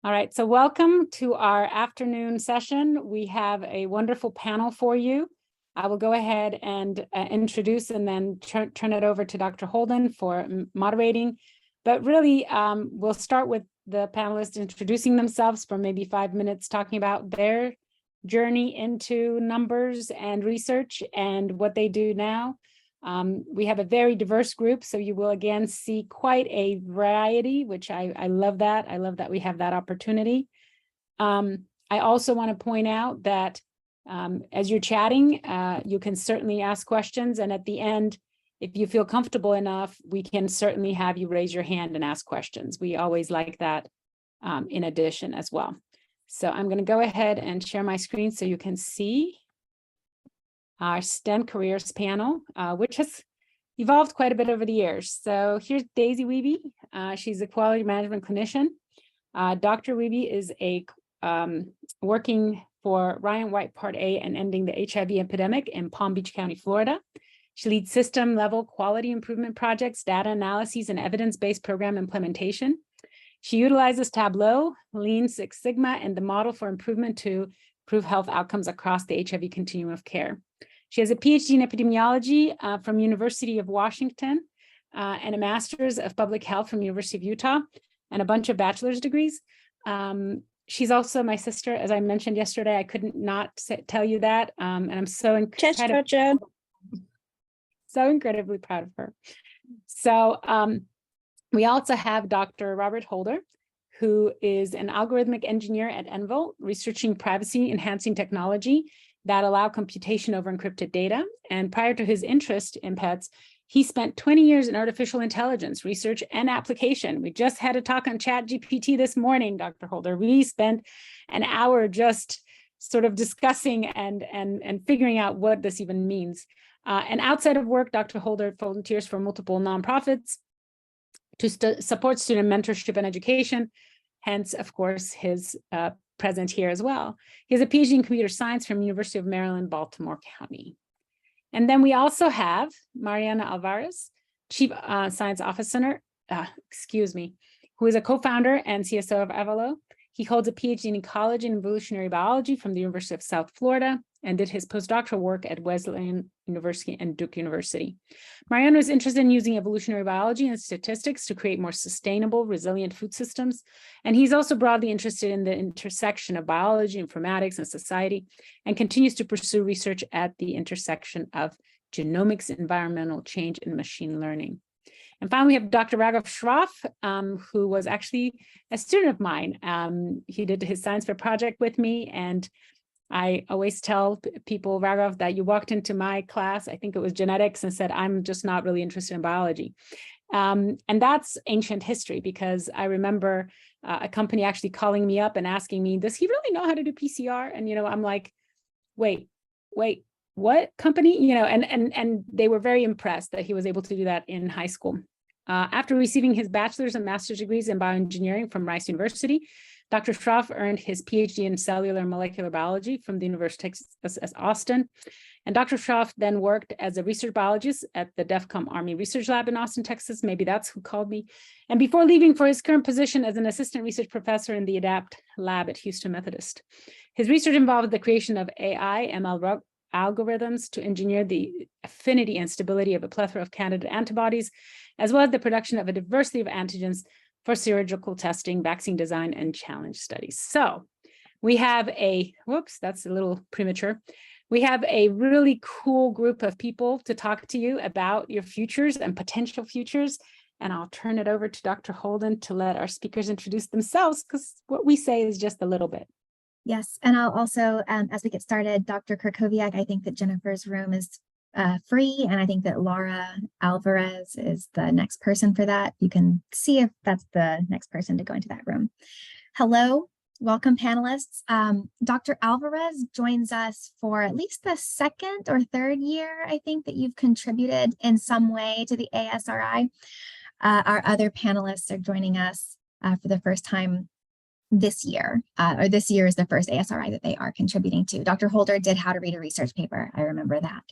All right, so welcome to our afternoon session. We have a wonderful panel for you. I will go ahead and introduce and then turn it over to Dr. Holden for moderating. But really, we'll start with the panelists introducing themselves for maybe 5 minutes, talking about their journey into numbers and research and what they do now. We have a very diverse group, so you will again see quite a variety, which I love that. I love that we have that opportunity. I also want to point out that as you're chatting, you can certainly ask questions. And at the end, if you feel comfortable enough, we can certainly have you raise your hand and ask questions. We always like that in addition as well. So I'm going to go ahead and share my screen so you can see our STEM careers panel, which has evolved quite a bit over the years. So here's Daisy Wiebe. She's a quality management clinician. Dr. Wiebe is working for Ryan White Part A and ending the HIV epidemic in Palm Beach County, Florida. She leads system-level quality improvement projects, data analyses, and evidence-based program implementation. She utilizes Tableau, Lean Six Sigma, and the model for improvement to improve health outcomes across the HIV continuum of care. She has a PhD in epidemiology from University of Washington and a master's of public health from University of Utah and a bunch of bachelor's degrees. She's also my sister, as I mentioned yesterday. I couldn't not tell you that, and I'm so incredibly proud of her. So we also have Dr. Robert Holder, who is an algorithmic engineer at Envel, researching privacy-enhancing technology that allow computation over encrypted data. And prior to his interest in pets, he spent 20 years in artificial intelligence research and application. We just had a talk on ChatGPT this morning, Dr. Holder. We spent an hour just sort of discussing and figuring out what this even means. And outside of work, Dr. Holder volunteers for multiple nonprofits to support student mentorship and education, hence, of course, his present here as well. He has a PhD in computer science from University of Maryland, Baltimore County. And then we also have Mariana Alvarez, Chief Science Officer, who is a co-founder and CSO of Avalo. He holds a PhD in ecology and evolutionary biology from the University of South Florida and did his postdoctoral work at Wesleyan University and Duke University. Mariano is interested in using evolutionary biology and statistics to create more sustainable, resilient food systems. And he's also broadly interested in the intersection of biology, informatics, and society, and continues to pursue research at the intersection of genomics, environmental change, and machine learning. And finally, we have Dr. Raghav Shroff, who was actually a student of mine. He did his science fair project with me, and I always tell people, Raghav, that you walked into my class, I think it was genetics, and said, I'm just not really interested in biology. And that's ancient history, because I remember a company actually calling me up and asking me, does he really know how to do PCR? And, I'm like, wait, what company? And they were very impressed that he was able to do that in high school. After receiving his bachelor's and master's degrees in bioengineering from Rice University, Dr. Shroff earned his PhD in cellular molecular biology from the University of Texas at Austin. And Dr. Shroff then worked as a research biologist at the DEFCON Army Research Lab in Austin, Texas. Maybe that's who called me. And before leaving for his current position as an assistant research professor in the ADAPT lab at Houston Methodist. His research involved the creation of AI, ML algorithms to engineer the affinity and stability of a plethora of candidate antibodies, as well as the production of a diversity of antigens for serological testing, vaccine design, and challenge studies. So we have that's a little premature. We have a really cool group of people to talk to you about your futures and potential futures. And I'll turn it over to Dr. Holden to let our speakers introduce themselves, because what we say is just a little bit. Yes, and I'll also, as we get started, Dr. Krakowiak, I think that Jennifer's room is free, and I think that Laura Alvarez is the next person for that. You can see if that's the next person to go into that room. Hello, welcome panelists. Dr. Alvarez joins us for at least the second or third year, I think, that you've contributed in some way to the ASRI. Our other panelists are joining us for the first time this year, or this year is the first ASRI that they are contributing to. Dr. Holder did How to Read a Research Paper. I remember that.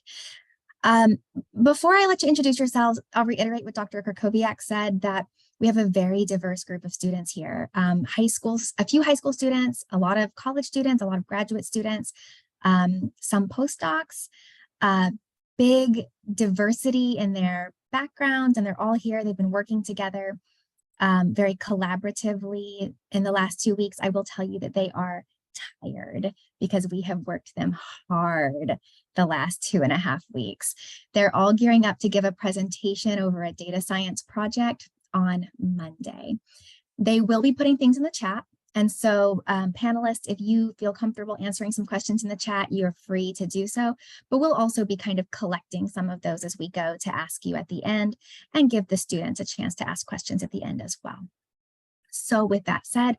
Before I let you introduce yourselves, I'll reiterate what Dr. Krakowiak said, that We have a very diverse group of students here. High schools, a few high school students, a lot of college students, a lot of graduate students, some postdocs, big diversity in their backgrounds, and they're all here. They've been working together very collaboratively in the last 2 weeks. I will tell you that they are tired because we have worked them hard the last 2.5 weeks. They're all gearing up to give a presentation over a data science project on Monday. They will be putting things in the chat. And so panelists, if you feel comfortable answering some questions in the chat, you're free to do so. But we'll also be kind of collecting some of those as we go to ask you at the end and give the students a chance to ask questions at the end as well. So with that said,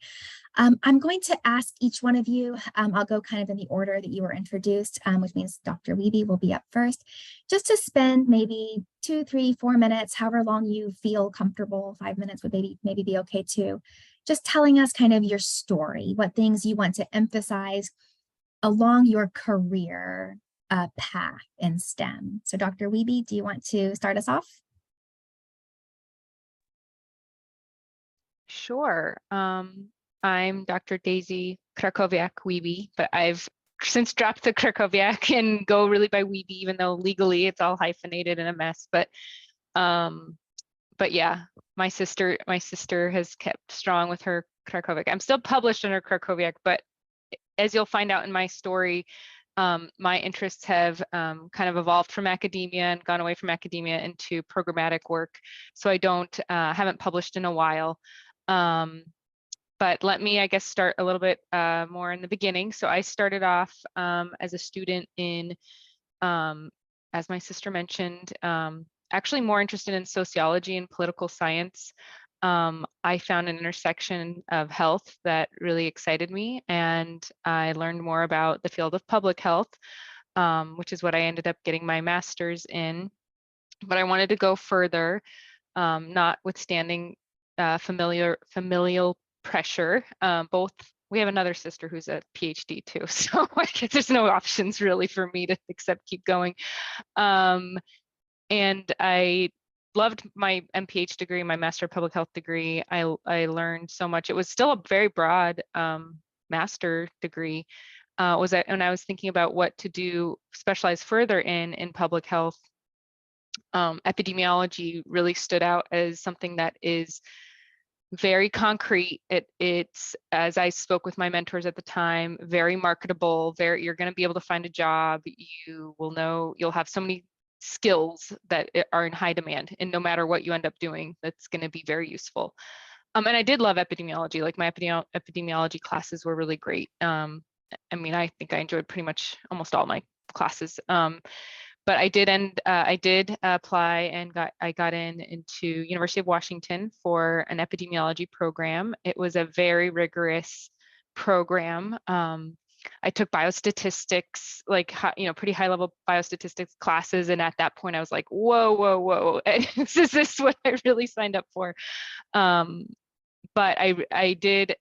I'm going to ask each one of you, I'll go kind of in the order that you were introduced, which means Dr. Wiebe will be up first, just to spend maybe 2, 3, 4 minutes, however long you feel comfortable. 5 minutes would maybe be okay too. Just telling us kind of your story, what things you want to emphasize along your career path in STEM. So Dr. Wiebe, do you want to start us off? Sure. I'm Dr. Daisy Krakowiak-Wiebe, but I've since dropped the Krakowiak and go really by Wiebe, even though legally it's all hyphenated and a mess. But yeah, my sister has kept strong with her Krakowiak. I'm still published under Krakowiak, but as you'll find out in my story, my interests have kind of evolved from academia and gone away from academia into programmatic work. So I haven't published in a while. But let me, I guess, start a little bit more in the beginning. So I started off as a student in, as my sister mentioned, actually more interested in sociology and political science. I found an intersection of health that really excited me, and I learned more about the field of public health, which is what I ended up getting my master's in. But I wanted to go further, notwithstanding familial pressure. We have another sister who's a PhD too, so I guess there's no options really for me to except keep going. And I loved my MPH degree, my Master of Public Health degree. I learned so much. It was still a very broad master degree. When I was thinking about what to specialize further in public health, epidemiology really stood out as something that is very concrete. It's, as I spoke with my mentors at the time, very marketable. You're going to be able to find a job. You'll have so many skills that are in high demand, and no matter what you end up doing, that's going to be very useful. And I did love epidemiology. Like my epidemiology classes were really great. I mean, I think I enjoyed pretty much almost all my classes. But I did apply and I got into University of Washington for an epidemiology program. It was a very rigorous program. I took biostatistics, like, pretty high level biostatistics classes. And at that point I was like, whoa, is this what I really signed up for? But I did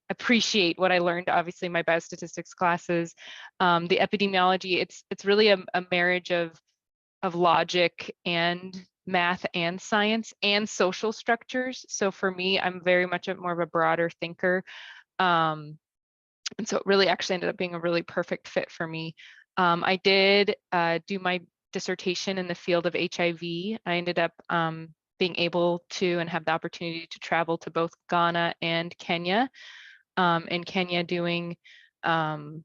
appreciate what I learned, obviously, in my biostatistics classes. The epidemiology, it's really a marriage of logic and math and science and social structures. So for me, I'm very much more of a broader thinker. And so it really actually ended up being a really perfect fit for me. I did do my dissertation in the field of HIV. I ended up being able to and have the opportunity to travel to both Ghana and Kenya. In Kenya doing HIV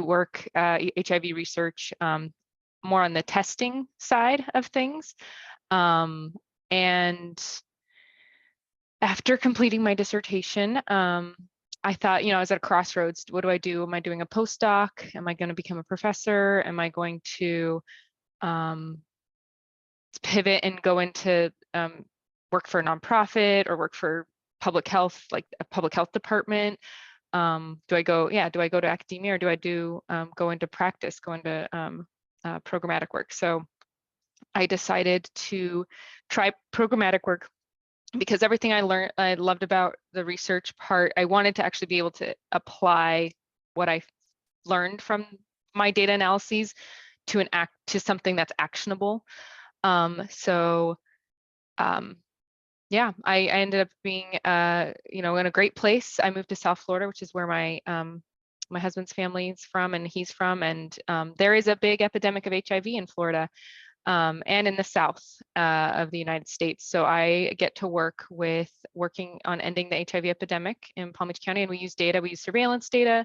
work, HIV research, more on the testing side of things. And after completing my dissertation, I thought, I was at a crossroads. What do I do? Am I doing a postdoc? Am I going to become a professor? Am I going to pivot and go into work for a nonprofit or work for public health, like a public health department? Do I go to academia, or do I go into practice, go into programmatic work? So I decided to try programmatic work because everything I loved about the research part. I wanted to actually be able to apply what I learned from my data analyses to something that's actionable. yeah, I ended up being, you know, in a great place. I moved to South Florida, which is where my my husband's family is from, and he's from, and there is a big epidemic of HIV in Florida, and in the South of the United States. So I get to working on ending the HIV epidemic in Palm Beach County, and we use data. We use surveillance data.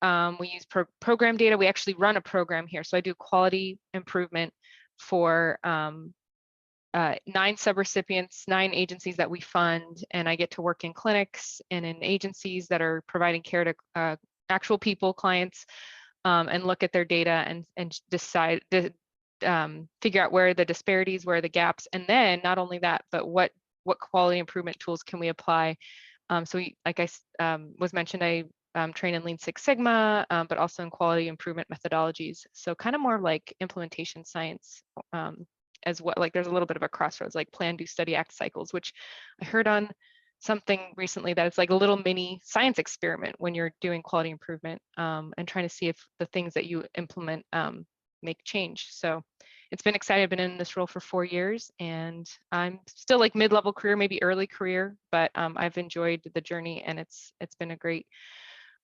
We use program data. We actually run a program here. So I do quality improvement for 9 subrecipients, 9 agencies that we fund, and I get to work in clinics and in agencies that are providing care to actual people, clients, and look at their data and decide to figure out where are the disparities, where are the gaps, and then not only that, but what quality improvement tools can we apply. So we, like I was mentioned, I train in Lean Six Sigma, but also in quality improvement methodologies. So kind of more like implementation science. As well, like there's a little bit of a crossroads, like plan, do, study, act cycles, which I heard on something recently that it's like a little mini science experiment when you're doing quality improvement, and trying to see if the things that you implement make change. So it's been exciting. I've been in this role for 4 years, and I'm still like mid-level career, maybe early career, but I've enjoyed the journey, and it's been a great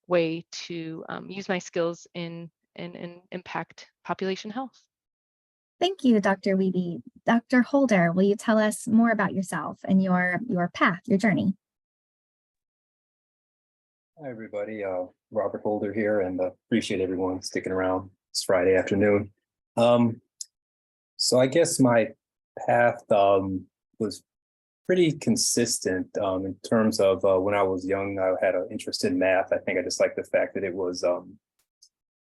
way to use my skills in impact population health. Thank you, Dr. Wiebe. Dr. Holder, will you tell us more about yourself and your path, your journey? Hi, everybody. Robert Holder here, and appreciate everyone sticking around. It's Friday afternoon. So I guess my path was pretty consistent in terms of when I was young, I had an interest in math. I think I just liked the fact that it was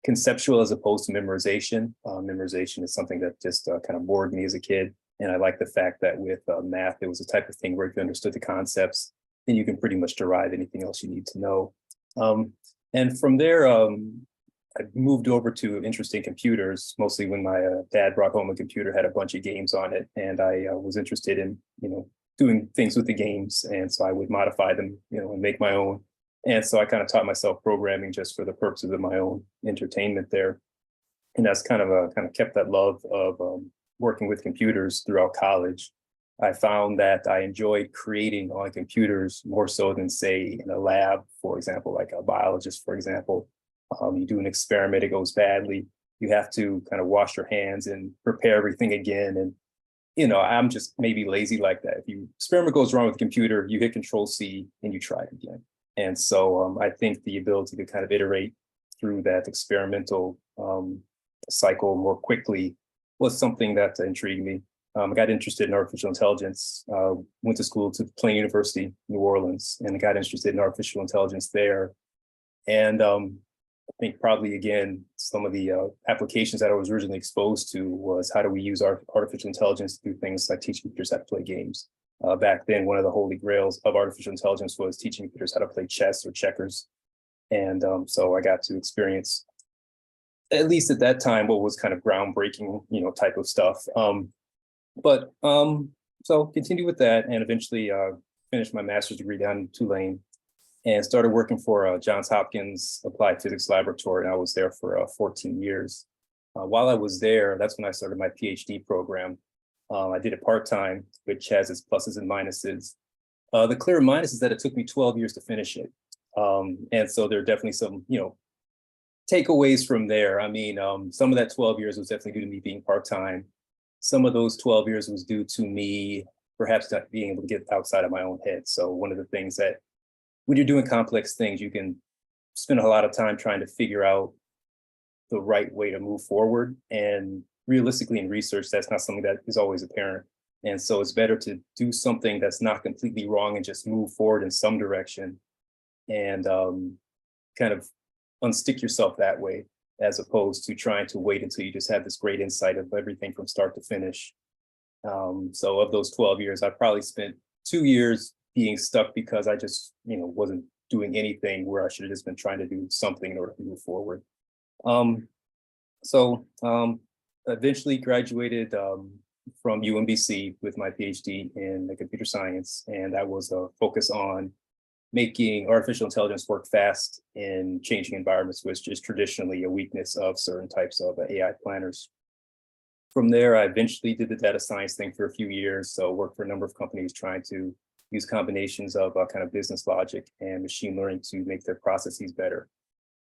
conceptual as opposed to memorization. Memorization is something that just kind of bored me as a kid. And I like the fact that with math, it was a type of thing where if you understood the concepts, then you can pretty much derive anything else you need to know. And from there, I moved over to interest in computers, mostly when my dad brought home a computer, had a bunch of games on it. And I was interested in, doing things with the games. And so I would modify them, and make my own. And so I kind of taught myself programming just for the purposes of my own entertainment there. And that's kind of kept that love of working with computers throughout college. I found that I enjoyed creating on computers more so than, say, in a lab, for example, like a biologist, for example. You do an experiment, it goes badly. You have to kind of wash your hands and prepare everything again. And I'm just maybe lazy like that. If you experiment goes wrong with the computer, you hit Control-C and you try it again. And so I think the ability to kind of iterate through that experimental cycle more quickly was something that intrigued me. I got interested in artificial intelligence, went to school to Plain University, New Orleans, and I got interested in artificial intelligence there. And I think probably, again, some of the applications that I was originally exposed to was how do we use artificial intelligence to do things like teach computers how to play games. Back then, one of the holy grails of artificial intelligence was teaching computers how to play chess or checkers. And so I got to experience, at least at that time, what was kind of groundbreaking, type of stuff. So continue with that, and eventually finished my master's degree down in Tulane and started working for Johns Hopkins Applied Physics Laboratory. And I was there for 14 years. While I was there, that's when I started my PhD program. I did it part-time, which has its pluses and minuses. The clear minus is that it took me 12 years to finish it. And so there are definitely some, takeaways from there. I mean, some of that 12 years was definitely due to me being part-time. Some of those 12 years was due to me perhaps not being able to get outside of my own head. So one of the things that when you're doing complex things, you can spend a lot of time trying to figure out the right way to move forward. And realistically in research, that's not something that is always apparent. And so it's better to do something that's not completely wrong and just move forward in some direction and kind of unstick yourself that way, as opposed to trying to wait until you just have this great insight of everything from start to finish. So of those 12 years, I probably spent 2 years being stuck because I just, wasn't doing anything where I should have just been trying to do something in order to move forward. Eventually graduated from UMBC with my PhD in computer science, and that was a focus on making artificial intelligence work fast in changing environments, which is traditionally a weakness of certain types of AI planners. From there, I eventually did the data science thing for a few years. So worked for a number of companies trying to use combinations of kind of business logic and machine learning to make their processes better.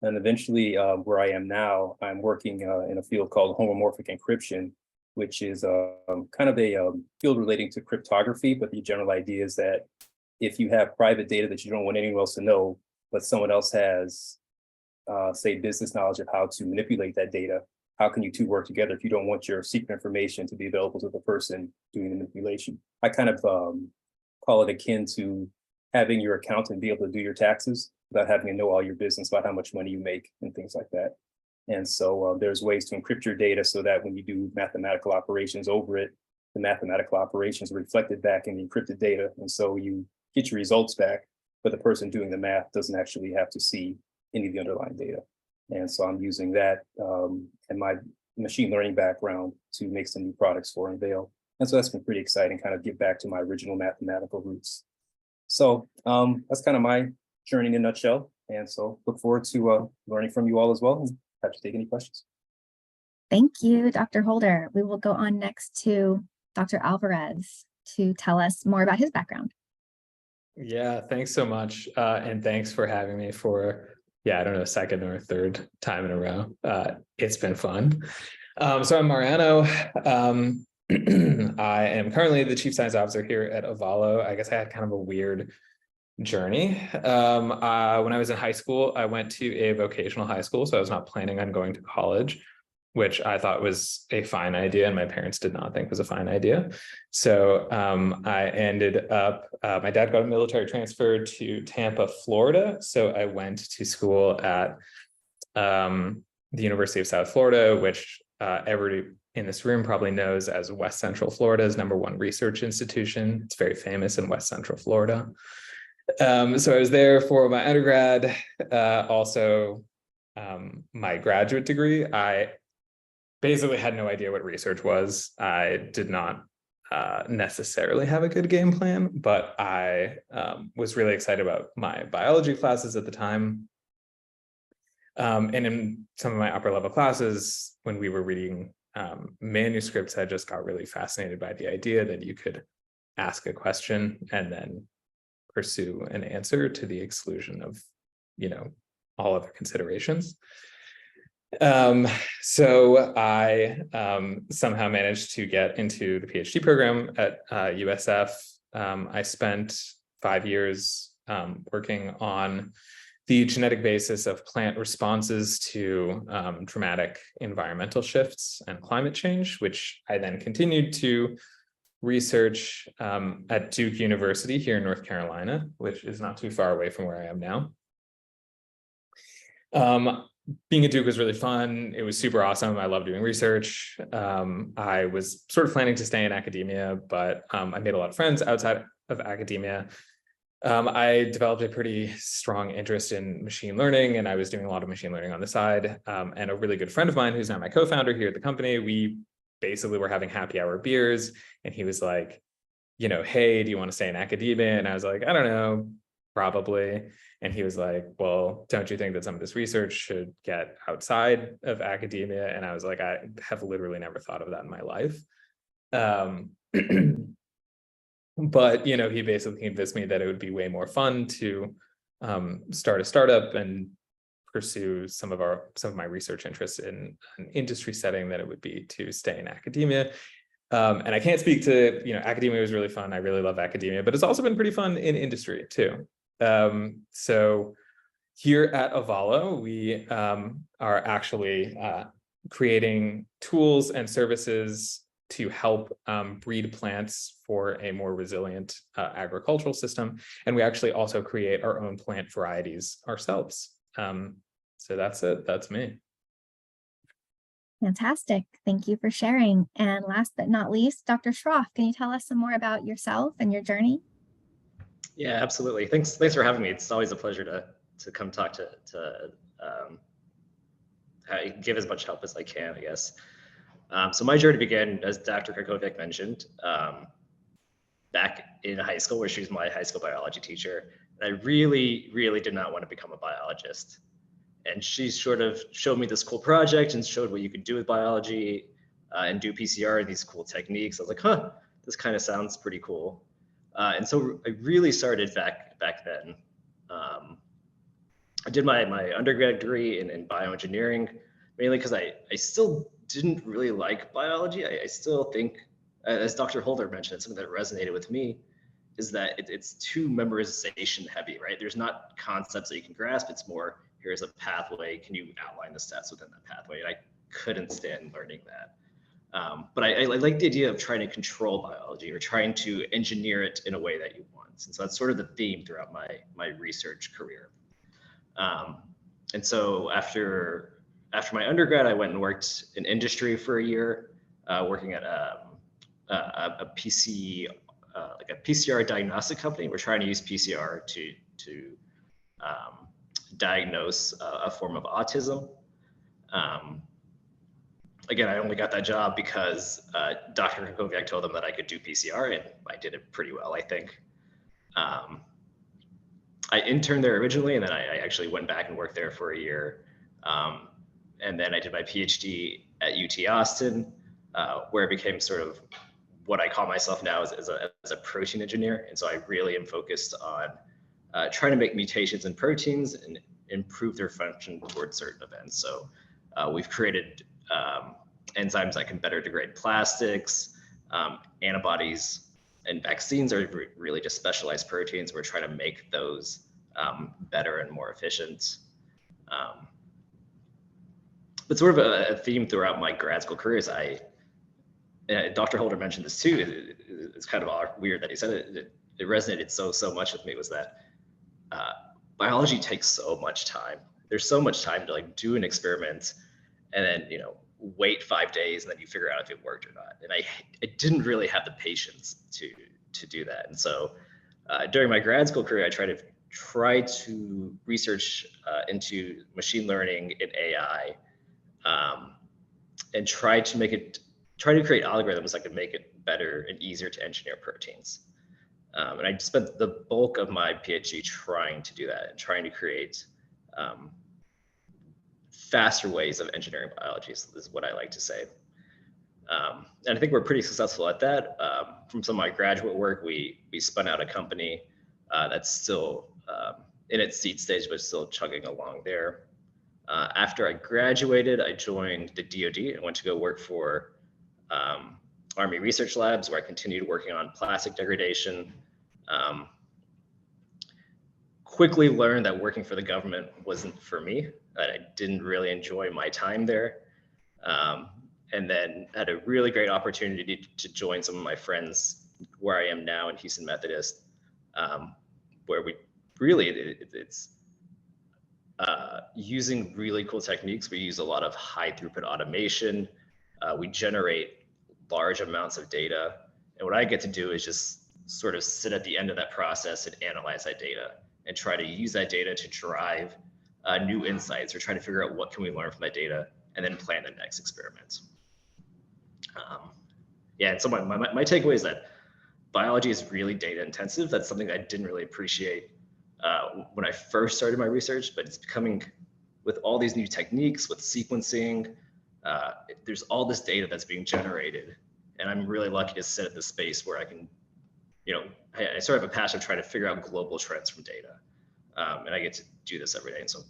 And eventually, where I am now, I'm working in a field called homomorphic encryption, which is kind of a field relating to cryptography. But the general idea is that if you have private data that you don't want anyone else to know, but someone else has, say, business knowledge of how to manipulate that data, how can you two work together if you don't want your secret information to be available to the person doing the manipulation? I kind of call it akin to having your accountant be able to do your taxes without having to know all your business about how much money you make and things like that. And so there's ways to encrypt your data so that when you do mathematical operations over it, the mathematical operations are reflected back in the encrypted data. And so you get your results back, but the person doing the math doesn't actually have to see any of the underlying data. And so I'm using that and my machine learning background to make some new products for Unveil. And so that's been pretty exciting, kind of get back to my original mathematical roots. So that's kind of my journey in a nutshell. And so look forward to learning from you all as well, and have to take any questions. Thank you, Dr. Holder. We will go on next to Dr. Alvarez to tell us more about his background. Yeah, thanks so much. And thanks for having me for, I don't know, second or third time in a row. It's been fun. So I'm Mariano. I am currently the Chief Science Officer here at Avalo. I guess I had kind of a weird journey. When I was in high school, I went to a vocational high school, so I was not planning on going to college, which I thought was a fine idea, and my parents did not think was a fine idea. So I ended up, my dad got a military transfer to Tampa, Florida. So I went to school at the University of South Florida, which everybody in this room probably knows as West Central Florida's #1 research institution. It's very famous in West Central Florida. So I was there for my undergrad, also my graduate degree. I basically had no idea what research was. I did not necessarily have a good game plan, but I was really excited about my biology classes at the time. And in some of my upper level classes, when we were reading manuscripts, I just got really fascinated by the idea that you could ask a question and then pursue an answer to the exclusion of, all other considerations. So I somehow managed to get into the PhD program at USF. I spent 5 years working on the genetic basis of plant responses to dramatic environmental shifts and climate change, which I then continued to research at Duke University here in North Carolina, which is not too far away from where I am now. Being at Duke was really fun. It was super awesome. I love doing research. I was sort of planning to stay in academia, but I made a lot of friends outside of academia. I developed a pretty strong interest in machine learning, and I was doing a lot of machine learning on the side. And a really good friend of mine, who's now my co-founder here at the company, we basically were having happy hour beers, and he was like, hey, do you want to stay in academia? And I was like, I don't know, probably. And he was like, well, don't you think that some of this research should get outside of academia? And I was like, I have literally never thought of that in my life. But, he basically convinced me that it would be way more fun to start a startup and pursue some of my research interests in an industry setting than it would be to stay in academia. And I can't speak to, academia was really fun. I really love academia, but it's also been pretty fun in industry too. So here at Avalo, we are actually creating tools and services to help breed plants for a more resilient agricultural system. And we actually also create our own plant varieties ourselves. So that's it. That's me. Fantastic. Thank you for sharing. And last but not least, Dr. Schroff, can you tell us some more about yourself and your journey? Yeah, absolutely. Thanks for having me. It's always a pleasure to come talk to give as much help as I can, I guess. So my journey began, as Dr. Krakowiak mentioned, back in high school, where she was my high school biology teacher. And I really, really did not want to become a biologist. And she sort of showed me this cool project and showed what you could do with biology. and do PCR and these cool techniques. I was like, huh, this kind of sounds pretty cool. And so I really started back then. I did my undergrad degree in bioengineering, mainly because I still didn't really like biology. I still think, as Dr. Holder mentioned, something that resonated with me is that it's too memorization heavy, right? There's not concepts that you can grasp. It's more, here's a pathway. Can you outline the steps within that pathway? And I couldn't stand learning that. But I like the idea of trying to control biology or trying to engineer it in a way that you want. And so that's sort of the theme throughout my research career. And so after my undergrad, I went and worked in industry for a year, working at a PCR diagnostic company. We're trying to use PCR to diagnose a form of autism. Again, I only got that job because Dr. Krakowiak told them that I could do PCR, and I did it pretty well, I think. I interned there originally, and then I actually went back and worked there for a year. And then I did my PhD at UT Austin, where I became sort of what I call myself now as a protein engineer. And so I really am focused on trying to make mutations in proteins and improve their function towards certain events. So we've created enzymes that can better degrade plastics, antibodies, and vaccines are really just specialized proteins. We're trying to make those better and more efficient. But sort of a theme throughout my grad school career is Dr. Holder mentioned this too. It's kind of weird that he said it. It resonated so much with me, was that biology takes so much time. There's so much time to like do an experiment and then, you know, wait 5 days and then you figure out if it worked or not. And I didn't really have the patience to do that. And so during my grad school career, I tried to research into machine learning and AI, and try to create algorithms that could make it better and easier to engineer proteins. And I spent the bulk of my PhD trying to do that and trying to create faster ways of engineering biology is what I like to say. And I think we're pretty successful at that. From some of my graduate work, we spun out a company that's still in its seed stage, but still chugging along there. After I graduated, I joined the DoD and went to go work for Army Research Labs, where I continued working on plastic degradation. Quickly learned that working for the government wasn't for me, that I didn't really enjoy my time there. And then had a really great opportunity to join some of my friends where I am now in Houston Methodist, where we really, it's using really cool techniques. We use a lot of high throughput automation. We generate large amounts of data. And what I get to do is just sort of sit at the end of that process and analyze that data and try to use that data to drive new insights or try to figure out what can we learn from that data and then plan the next experiment. Yeah, and so my takeaway is that biology is really data intensive. That's something that I didn't really appreciate when I first started my research, but it's becoming, with all these new techniques, with sequencing, there's all this data that's being generated. And I'm really lucky to sit at the space where I can, you know, I sort of have a passion of trying to figure out global trends from data. And I get to do this every day. And so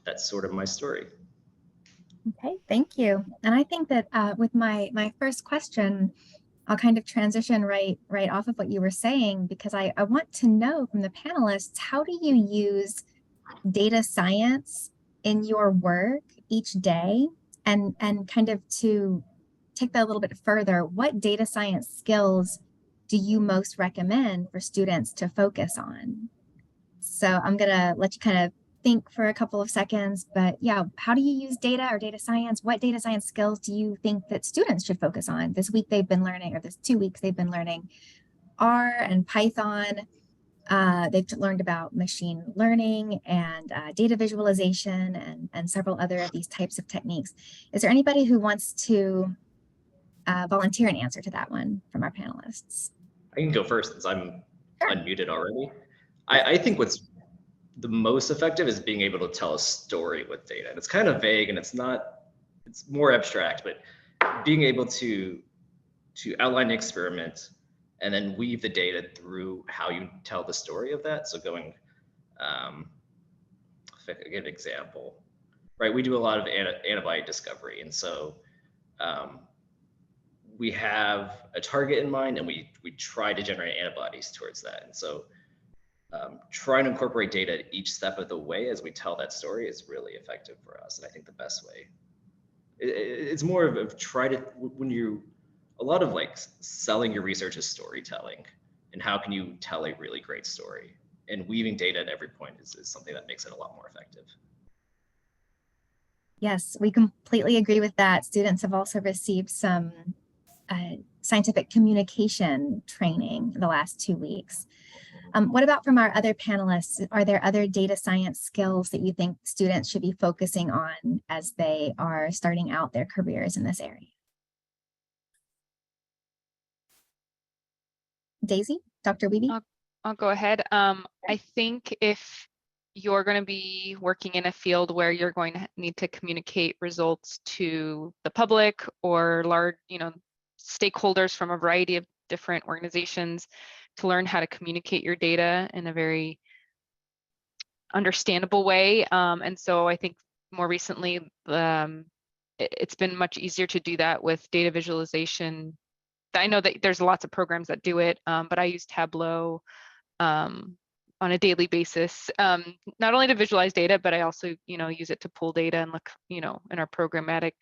that's sort of my story. Okay, thank you. And I think that with my first question, I'll kind of transition right off of what you were saying, because I want to know from the panelists, how do you use data science in your work each day? And kind of to take that a little bit further, what data science skills do you most recommend for students to focus on? So I'm gonna let you kind of think for a couple of seconds, but yeah, how do you use data or data science? What data science skills do you think that students should focus on? This week they've been learning, or this 2 weeks they've been learning R and Python. They've learned about machine learning and data visualization and several other of these types of techniques. Is there anybody who wants to volunteer an answer to that one from our panelists? I can go first since I'm unmuted already. I think what's the most effective is being able to tell a story with data. And it's kind of vague and it's more abstract, but being able to outline the experiment and then weave the data through how you tell the story of that. So going, if I could give an example, right? We do a lot of antibody discovery. And so we have a target in mind and we try to generate antibodies towards that. And so trying to incorporate data at each step of the way as we tell that story is really effective for us. And I think the best way, it's more of try to, when you, a lot of like selling your research is storytelling, and how can you tell a really great story, and weaving data at every point is something that makes it a lot more effective. Yes, we completely agree with that. Students have also received some scientific communication training the last 2 weeks. What about from our other panelists? Are there other data science skills that you think students should be focusing on as they are starting out their careers in this area? Daisy, Dr. Wiebe? I'll go ahead. I think if you're going to be working in a field where you're going to need to communicate results to the public or large, stakeholders from a variety of different organizations, to learn how to communicate your data in a very understandable way. And so I think more recently, it's been much easier to do that with data visualization. I know that there's lots of programs that do it, but I use Tableau on a daily basis, not only to visualize data, but I also, use it to pull data and look, in our programmatic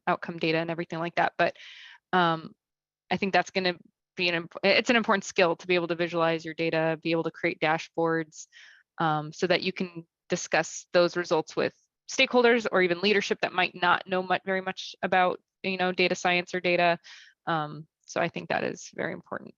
outcome data and everything like that. But I think that's going to be it's an important skill to be able to visualize your data, be able to create dashboards so that you can discuss those results with stakeholders or even leadership that might not know very much about, data science or data. So I think that is very important.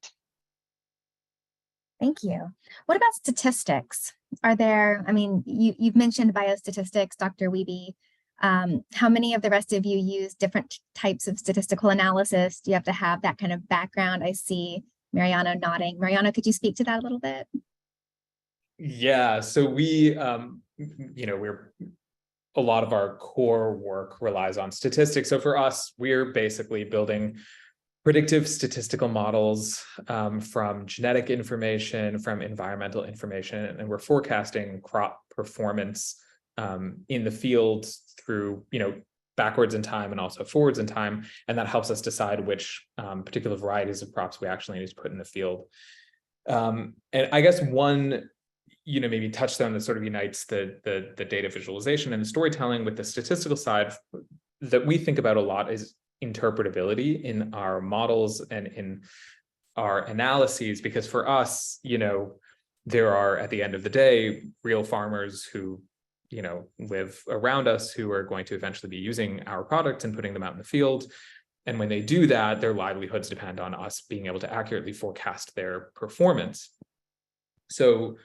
Thank you. What about statistics? Are there, you've mentioned biostatistics, Dr. Wiebe. How many of the rest of you use different types of statistical analysis? Do you have to have that kind of background? I see Mariano nodding. Mariano, could you speak to that a little bit? Yeah, so we're a lot of our core work relies on statistics. So for us, we're basically building predictive statistical models from genetic information, from environmental information, and we're forecasting crop performance in the field through, backwards in time and also forwards in time, and that helps us decide which particular varieties of crops we actually need to put in the field. And I guess one, maybe touchstone that sort of unites the data visualization and the storytelling with the statistical side that we think about a lot is interpretability in our models and in our analyses, because for us, there are, at the end of the day, real farmers who, live around us who are going to eventually be using our products and putting them out in the field. And when they do that, their livelihoods depend on us being able to accurately forecast their performance. So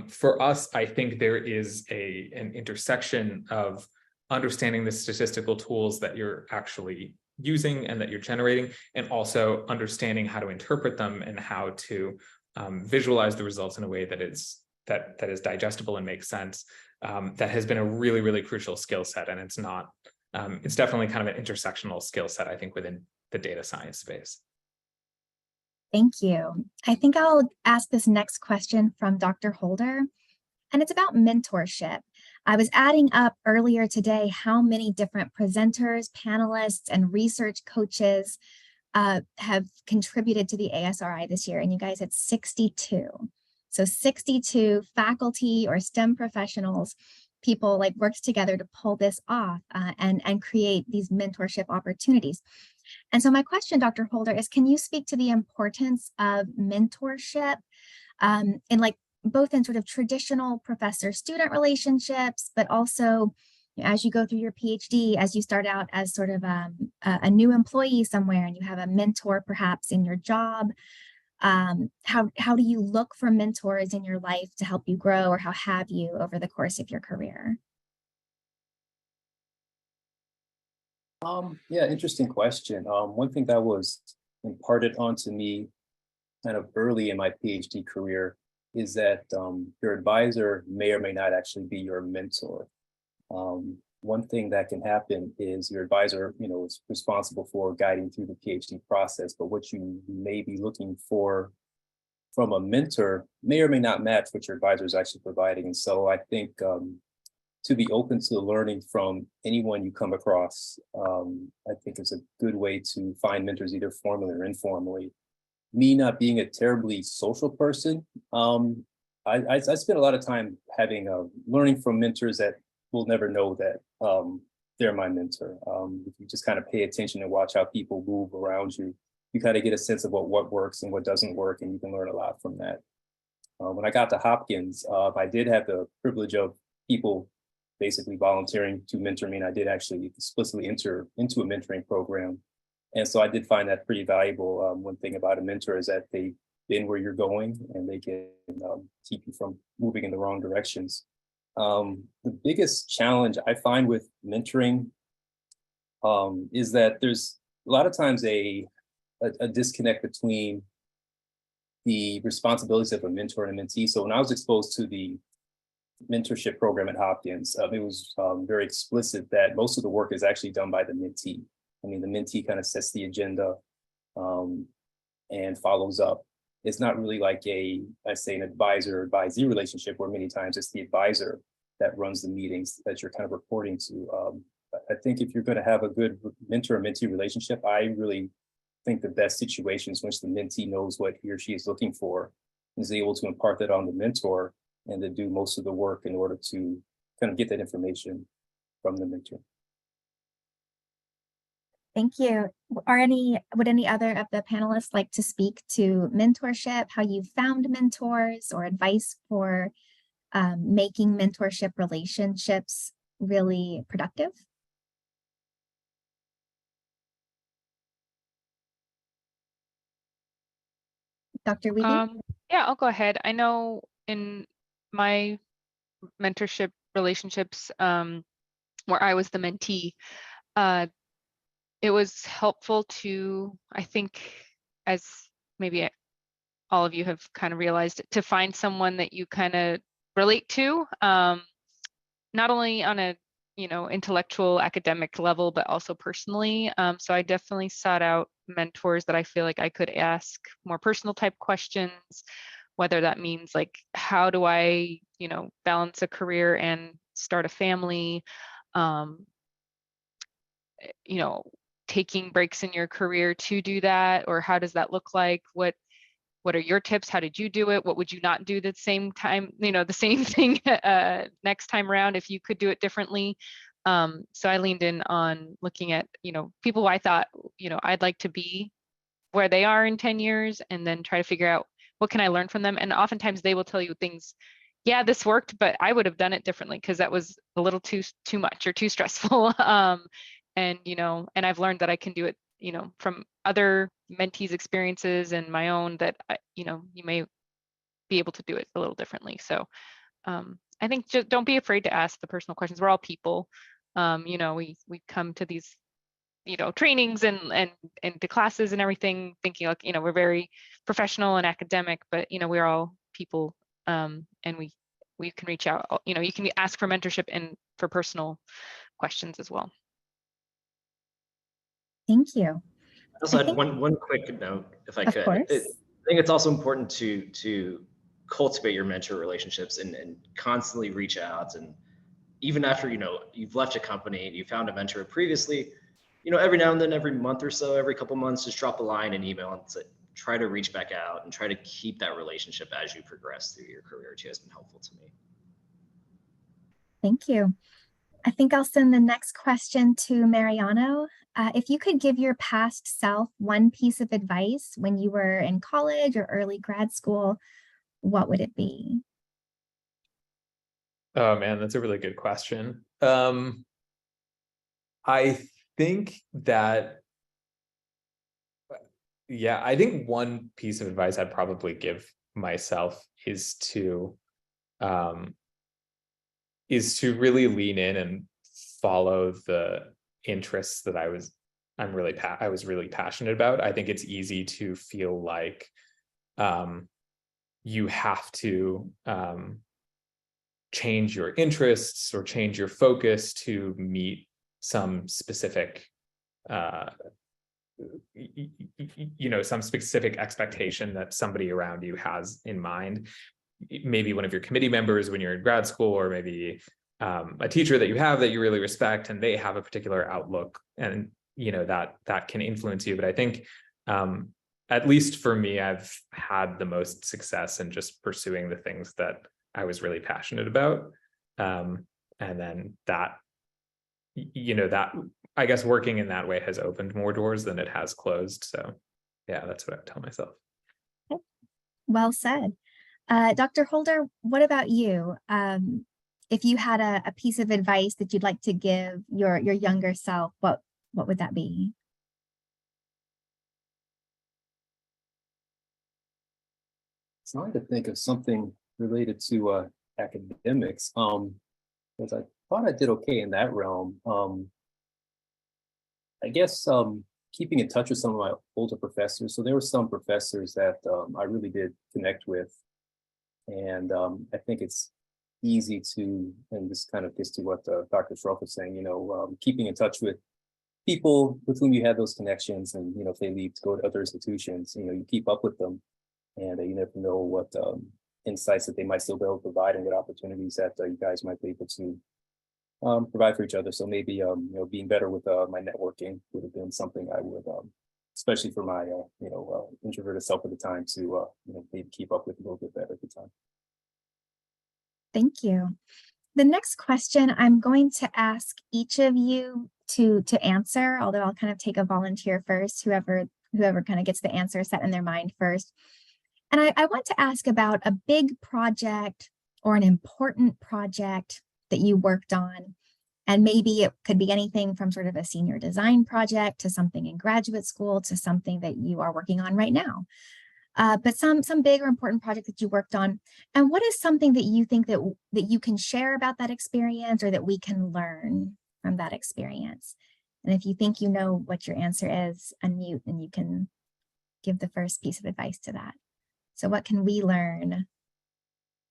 for us, I think there is an intersection of understanding the statistical tools that you're actually using and that you're generating, and also understanding how to interpret them and how to visualize the results in a way that is digestible and makes sense. That has been a really, really crucial skill set, and it's definitely kind of an intersectional skill set, I think, within the data science space. Thank you. I think I'll ask this next question from Dr. Holder, and it's about mentorship. I was adding up earlier today how many different presenters, panelists, and research coaches have contributed to the ASRI this year, and you guys, it's 62. So 62 faculty or STEM professionals, people like worked together to pull this off and create these mentorship opportunities. And so my question, Dr. Holder, is can you speak to the importance of mentorship in both in sort of traditional professor-student relationships, but also as you go through your PhD, as you start out as sort of a new employee somewhere and you have a mentor perhaps in your job, how do you look for mentors in your life to help you grow, or how have you over the course of your career? Yeah, interesting question. One thing that was imparted onto me kind of early in my PhD career is that your advisor may or may not actually be your mentor. one thing that can happen is your advisor, is responsible for guiding through the PhD process, but what you may be looking for from a mentor may or may not match what your advisor is actually providing. And so I think to be open to learning from anyone you come across, I think is a good way to find mentors either formally or informally. Me not being a terribly social person, I spent a lot of time having learning from mentors that will never know that they're my mentor. If you just kind of pay attention and watch how people move around you, you kind of get a sense of what works and what doesn't work, and you can learn a lot from that. When I got to Hopkins, I did have the privilege of people basically volunteering to mentor me, and I did actually explicitly enter into a mentoring program. And so I did find that pretty valuable. One thing about a mentor is that they've been where you're going, and they can keep you from moving in the wrong directions. The biggest challenge I find with mentoring is that there's a lot of times a disconnect between the responsibilities of a mentor and a mentee. So when I was exposed to the mentorship program at Hopkins, it was very explicit that most of the work is actually done by the mentee. I mean, the mentee kind of sets the agenda and follows up. It's not really like an advisor-advisee relationship where many times it's the advisor that runs the meetings that you're kind of reporting to. I think if you're going to have a good mentor-mentee relationship, I really think the best situation is when the mentee knows what he or she is looking for, and is able to impart that on the mentor and to do most of the work in order to kind of get that information from the mentor. Thank you. Would any other of the panelists like to speak to mentorship, how you found mentors, or advice for making mentorship relationships really productive? Dr. Wiebe? Yeah, I'll go ahead. I know in my mentorship relationships where I was the mentee, it was helpful to, I think, as maybe all of you have kind of realized, to find someone that you kind of relate to, not only on a intellectual academic level, but also personally. So I definitely sought out mentors that I feel like I could ask more personal type questions, whether that means like, how do I, balance a career and start a family, taking breaks in your career to do that, or how does that look like? What are your tips? How did you do it? What would you not do the same time, the same thing next time around if you could do it differently? So I leaned in on looking at, people who I thought, I'd like to be where they are in 10 years, and then try to figure out what can I learn from them. And oftentimes they will tell you things, yeah, this worked, but I would have done it differently because that was a little too much or too stressful. And I've learned that I can do it, from other mentees' experiences and my own, that you may be able to do it a little differently. So I think just don't be afraid to ask the personal questions. We're all people. We come to these trainings and to classes and everything thinking like we're very professional and academic, but we're all people, and we can reach out. You can ask for mentorship and for personal questions as well. Thank you. I also had one quick note, if I could. Of course. I think it's also important to cultivate your mentor relationships and constantly reach out. And even after you've left a company and you found a mentor previously, every now and then, every month or so, every couple months, just drop a line, an email, and try to reach back out and try to keep that relationship as you progress through your career, too, has been helpful to me. Thank you. I think I'll send the next question to Mariano. If you could give your past self one piece of advice when you were in college or early grad school, what would it be? Oh man, that's a really good question. I think that, I think one piece of advice I'd probably give myself is to really lean in and follow the interests that I was really passionate about. I think it's easy to feel like you have to change your interests or change your focus to meet some specific some specific expectation that somebody around you has in mind. Maybe one of your committee members when you're in grad school, or maybe a teacher that you have that you really respect, and they have a particular outlook, and that can influence you. But I think at least for me, I've had the most success in just pursuing the things that I was really passionate about. And then that I guess working in that way has opened more doors than it has closed. So yeah, that's what I would tell myself. Well said. Dr. Holder, what about you? If you had a piece of advice that you'd like to give your younger self, what would that be? It's hard to think of something related to academics, because I thought I did okay in that realm. I guess keeping in touch with some of my older professors. So there were some professors that I really did connect with, and I think it's easy to, and this kind of gets to what Dr. Schroff was saying, keeping in touch with people with whom you have those connections, and if they leave to go to other institutions, you keep up with them, and you never know what insights that they might still be able to provide, and what opportunities that you guys might be able to provide for each other. So maybe being better with my networking would have been something I would, especially for my introverted self at the time, to maybe keep up with a little bit better at the time. Thank you. The next question I'm going to ask each of you to answer, although I'll kind of take a volunteer first, whoever kind of gets the answer set in their mind first. And I want to ask about a big project or an important project that you worked on. And maybe it could be anything from sort of a senior design project to something in graduate school to something that you are working on right now. But some big or important project that you worked on. And what is something that you think that you can share about that experience, or that we can learn from that experience? And if you think you know what your answer is, unmute and you can give the first piece of advice to that. So what can we learn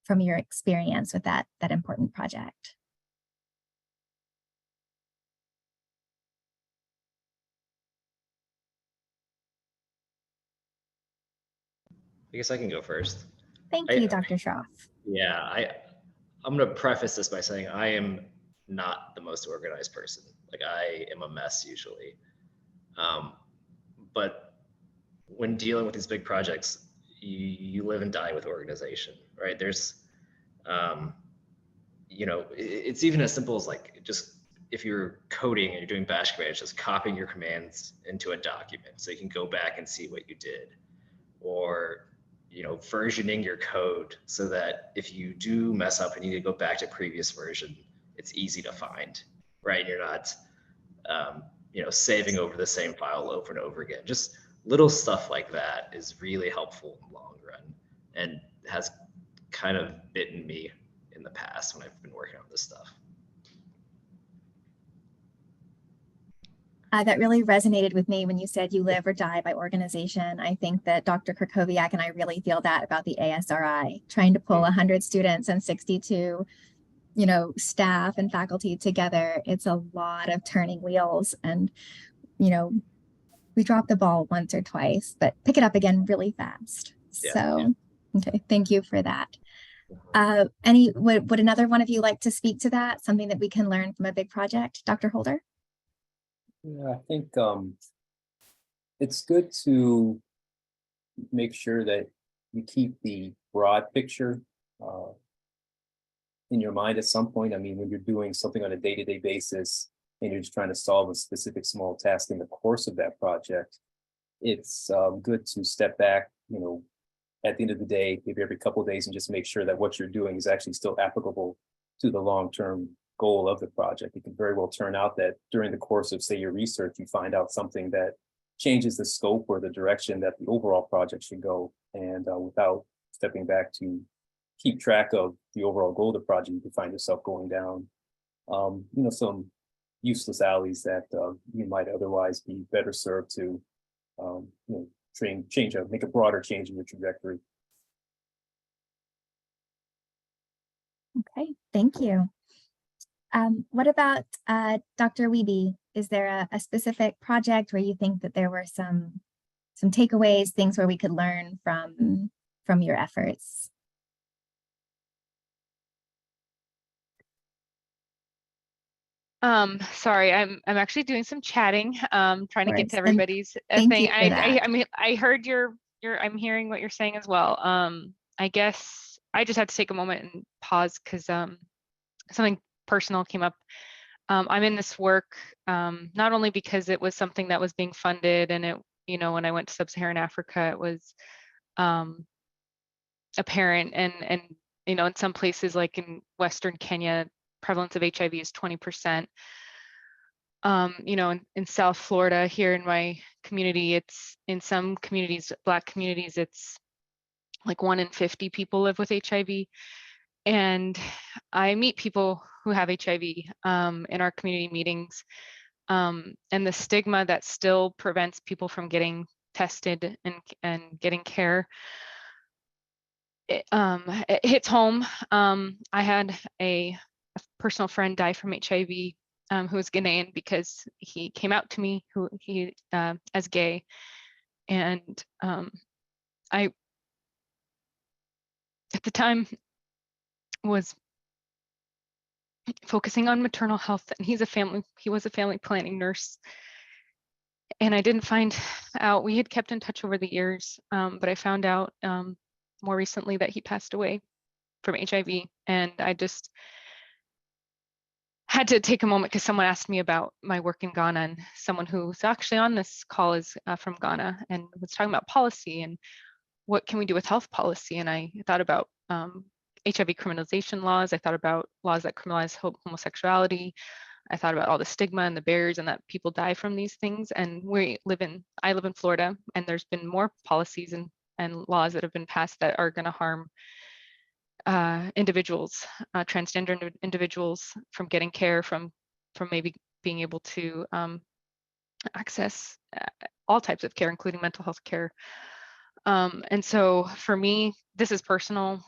from your experience with that important project? I guess I can go first. Thank you, Dr. Schroff. Yeah, I'm going to preface this by saying I am not the most organized person. Like, I am a mess usually. But when dealing with these big projects, you live and die with organization, right? There's, it's even as simple as like, just if you're coding and you're doing bash commands, just copying your commands into a document so you can go back and see what you did, or versioning your code so that if you do mess up and you need to go back to previous version, it's easy to find, right? You're not, saving over the same file over and over again. Just little stuff like that is really helpful in the long run, and has kind of bitten me in the past when I've been working on this stuff. That really resonated with me when you said you live or die by organization. I think that Dr. Krakowiak and I really feel that about the ASRI, trying to pull 100 students and 62, staff and faculty together. It's a lot of turning wheels, and, we drop the ball once or twice, but pick it up again really fast. Yeah. Okay, thank you for that. Would another one of you like to speak to that? Something that we can learn from a big project, Dr. Holder? Yeah, I think it's good to make sure that you keep the broad picture in your mind at some point. I mean, when you're doing something on a day-to-day basis and you're just trying to solve a specific small task in the course of that project, it's good to step back, at the end of the day, maybe every couple of days, and just make sure that what you're doing is actually still applicable to the long-term goal of the project. It can very well turn out that during the course of, say, your research, you find out something that changes the scope or the direction that the overall project should go. And without stepping back to keep track of the overall goal of the project, you can find yourself going down, some useless alleys that you might otherwise be better served to, make a broader change in your trajectory. Okay, thank you. What about Dr. Wiebe? Is there a specific project where you think that there were some takeaways, things where we could learn from your efforts? Sorry, I'm actually doing some chatting, trying to get to And everybody's thank thing. you for that. I mean, I heard I'm hearing what you're saying as well. I guess I just had to take a moment and pause because something personal came up. I'm in this work not only because it was something that was being funded, and it, you know, when I went to sub-Saharan Africa, it was apparent, and you know, in some places like in Western Kenya, prevalence of HIV is 20%. You know, in South Florida, here in my community, it's in some communities, Black communities, it's like 1 in 50 people live with HIV. And I meet people who have HIV in our community meetings. And the stigma that still prevents people from getting tested and getting care, it hits home. I had a personal friend die from HIV who was Ghanaian because he came out to me as gay. And I, at the time, was focusing on maternal health, and he was a family planning nurse. And I didn't find out, we had kept in touch over the years, but I found out more recently that he passed away from HIV. And I just had to take a moment because someone asked me about my work in Ghana, and someone who's actually on this call is from Ghana and was talking about policy and what can we do with health policy. And I thought about HIV criminalization laws. I thought about laws that criminalize homosexuality. I thought about all the stigma and the barriers and that people die from these things. And I live in Florida, and there's been more policies and laws that have been passed that are going to harm individuals, transgender individuals, from getting care, from maybe being able to access all types of care, including mental health care. And so for me, this is personal.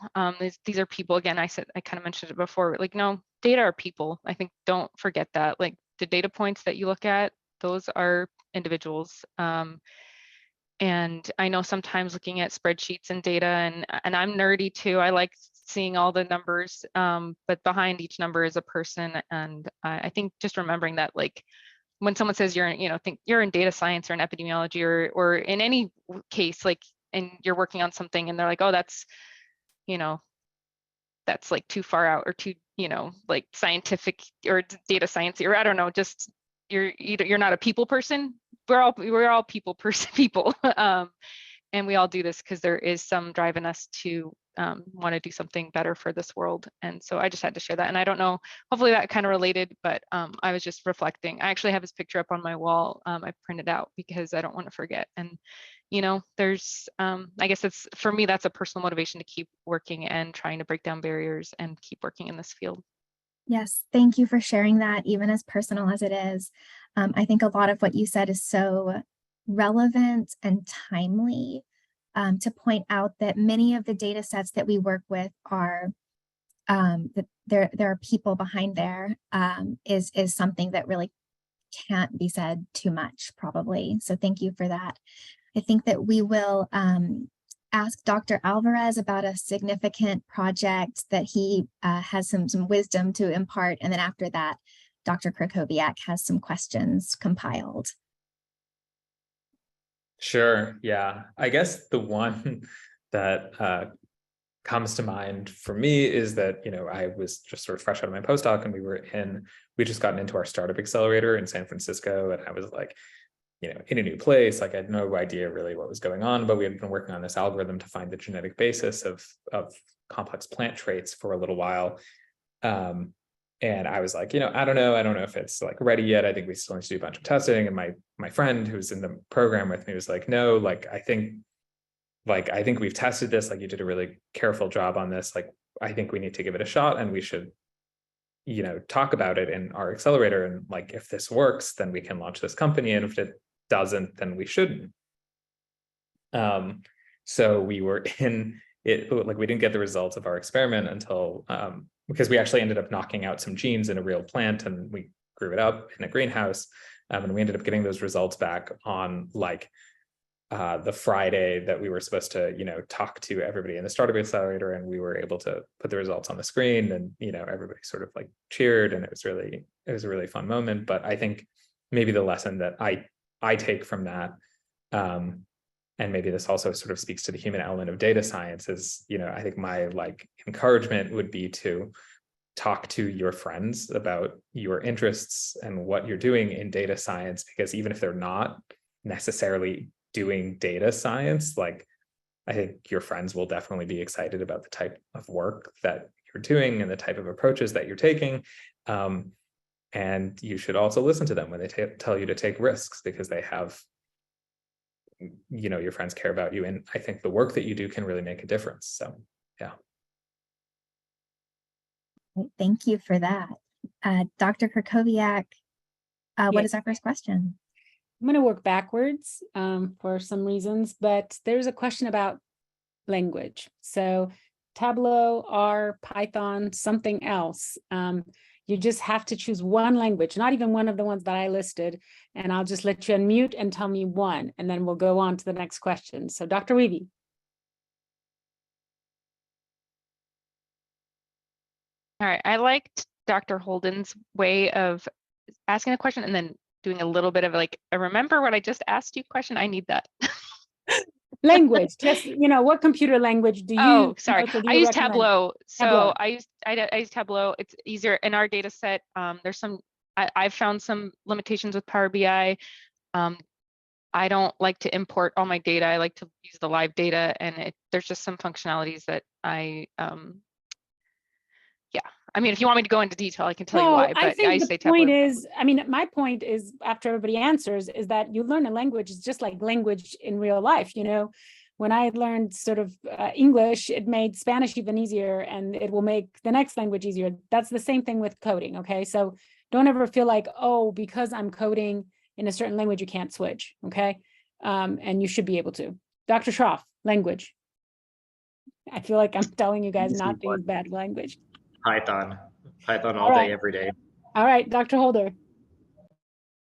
These are people. Again, I kind of mentioned it before, like, no, data are people. I think don't forget that. Like, the data points that you look at, those are individuals. And I know sometimes looking at spreadsheets and data, and I'm nerdy too. I like seeing all the numbers, but behind each number is a person. And I think just remembering that, like, when someone says you're in, think you're in data science or in epidemiology or in any case, like, and you're working on something and they're like, oh, that's like too far out or too, like scientific or data science, or I don't know, just you're not a people person. We're all people. And we all do this because there is some drive in us to want to do something better for this world. And so I just had to share that. And I don't know, hopefully that kind of related, but I was just reflecting. I actually have his picture up on my wall. I printed out because I don't want to forget. And, there's, I guess for me, that's a personal motivation to keep working and trying to break down barriers and keep working in this field. Yes, thank you for sharing that, even as personal as it is. I think a lot of what you said is so relevant and timely, to point out that many of the data sets that we work with are that there are people behind there, is something that really can't be said too much, probably. So thank you for that. I think that we will ask Dr. Alvarez about a significant project that he has some wisdom to impart. And then after that, Dr. Krakowiak has some questions compiled. Sure. Yeah. I guess the one that comes to mind for me is that, I was just sort of fresh out of my postdoc, and we just gotten into our startup accelerator in San Francisco. And I was like, in a new place, like I had no idea really what was going on, but we had been working on this algorithm to find the genetic basis of complex plant traits for a little while. And I was like, I don't know if it's like ready yet. I think we still need to do a bunch of testing. And my friend who's in the program with me was like, no, like, I think we've tested this, like you did a really careful job on this. Like, I think we need to give it a shot, and we should, talk about it in our accelerator. And like, if this works, then we can launch this company. And if it doesn't, then we shouldn't. So we were in it, like, we didn't get the results of our experiment until because we actually ended up knocking out some genes in a real plant and we grew it up in a greenhouse. And we ended up getting those results back on like the Friday that we were supposed to, talk to everybody in the startup accelerator, and we were able to put the results on the screen, and everybody sort of like cheered, and it was a really fun moment. But I think maybe the lesson that I take from that, and maybe this also sort of speaks to the human element of data science, is I think my like encouragement would be to talk to your friends about your interests and what you're doing in data science, because even if they're not necessarily doing data science, like I think your friends will definitely be excited about the type of work that you're doing and the type of approaches that you're taking. And you should also listen to them when they tell you to take risks, because they have, your friends care about you. And I think the work that you do can really make a difference. So, yeah. Thank you for that. Dr. Krakowiak, what is our first question? I'm going to work backwards for some reasons, but there's a question about language. So Tableau, R, Python, something else. You just have to choose one language, not even one of the ones that I listed, and I'll just let you unmute and tell me one, and then we'll go on to the next question. So Dr. Weavy. All right, I liked Dr. Holden's way of asking a question and then doing a little bit of like a remember what I just asked you question. I need that. Language, just, what computer language do you? Oh, sorry. do I you use recommend? Tableau. So Tableau. I use Tableau. It's easier in our data set. There's some, I've found some limitations with Power BI. I don't like to import all my data. I like to use the live data, and there's just some functionalities that yeah. I mean, if you want me to go into detail, I can tell you why, but I think say the point Tableau. is, my point is, after everybody answers, is that you learn a language is just like language in real life. When I learned sort of English, it made Spanish even easier, and it will make the next language easier. That's the same thing with coding. Okay, so don't ever feel like, oh, because I'm coding in a certain language, you can't switch. Okay, and you should be able to. Dr. Schroff, language. I feel like I'm telling you guys not to use bad language. Python all day, every day. All right, Dr. Holder.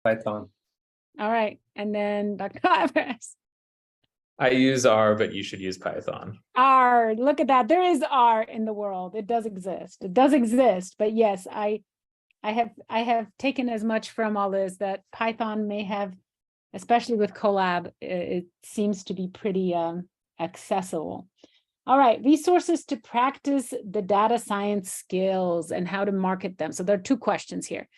Python. All right, and then Dr. Alvarez. I use R, but you should use Python. R, look at that. There is R in the world. It does exist. It does exist. But yes, I have taken as much from all this that Python may have, especially with Colab, it seems to be pretty accessible. All right, resources to practice the data science skills and how to market them. So there are two questions here.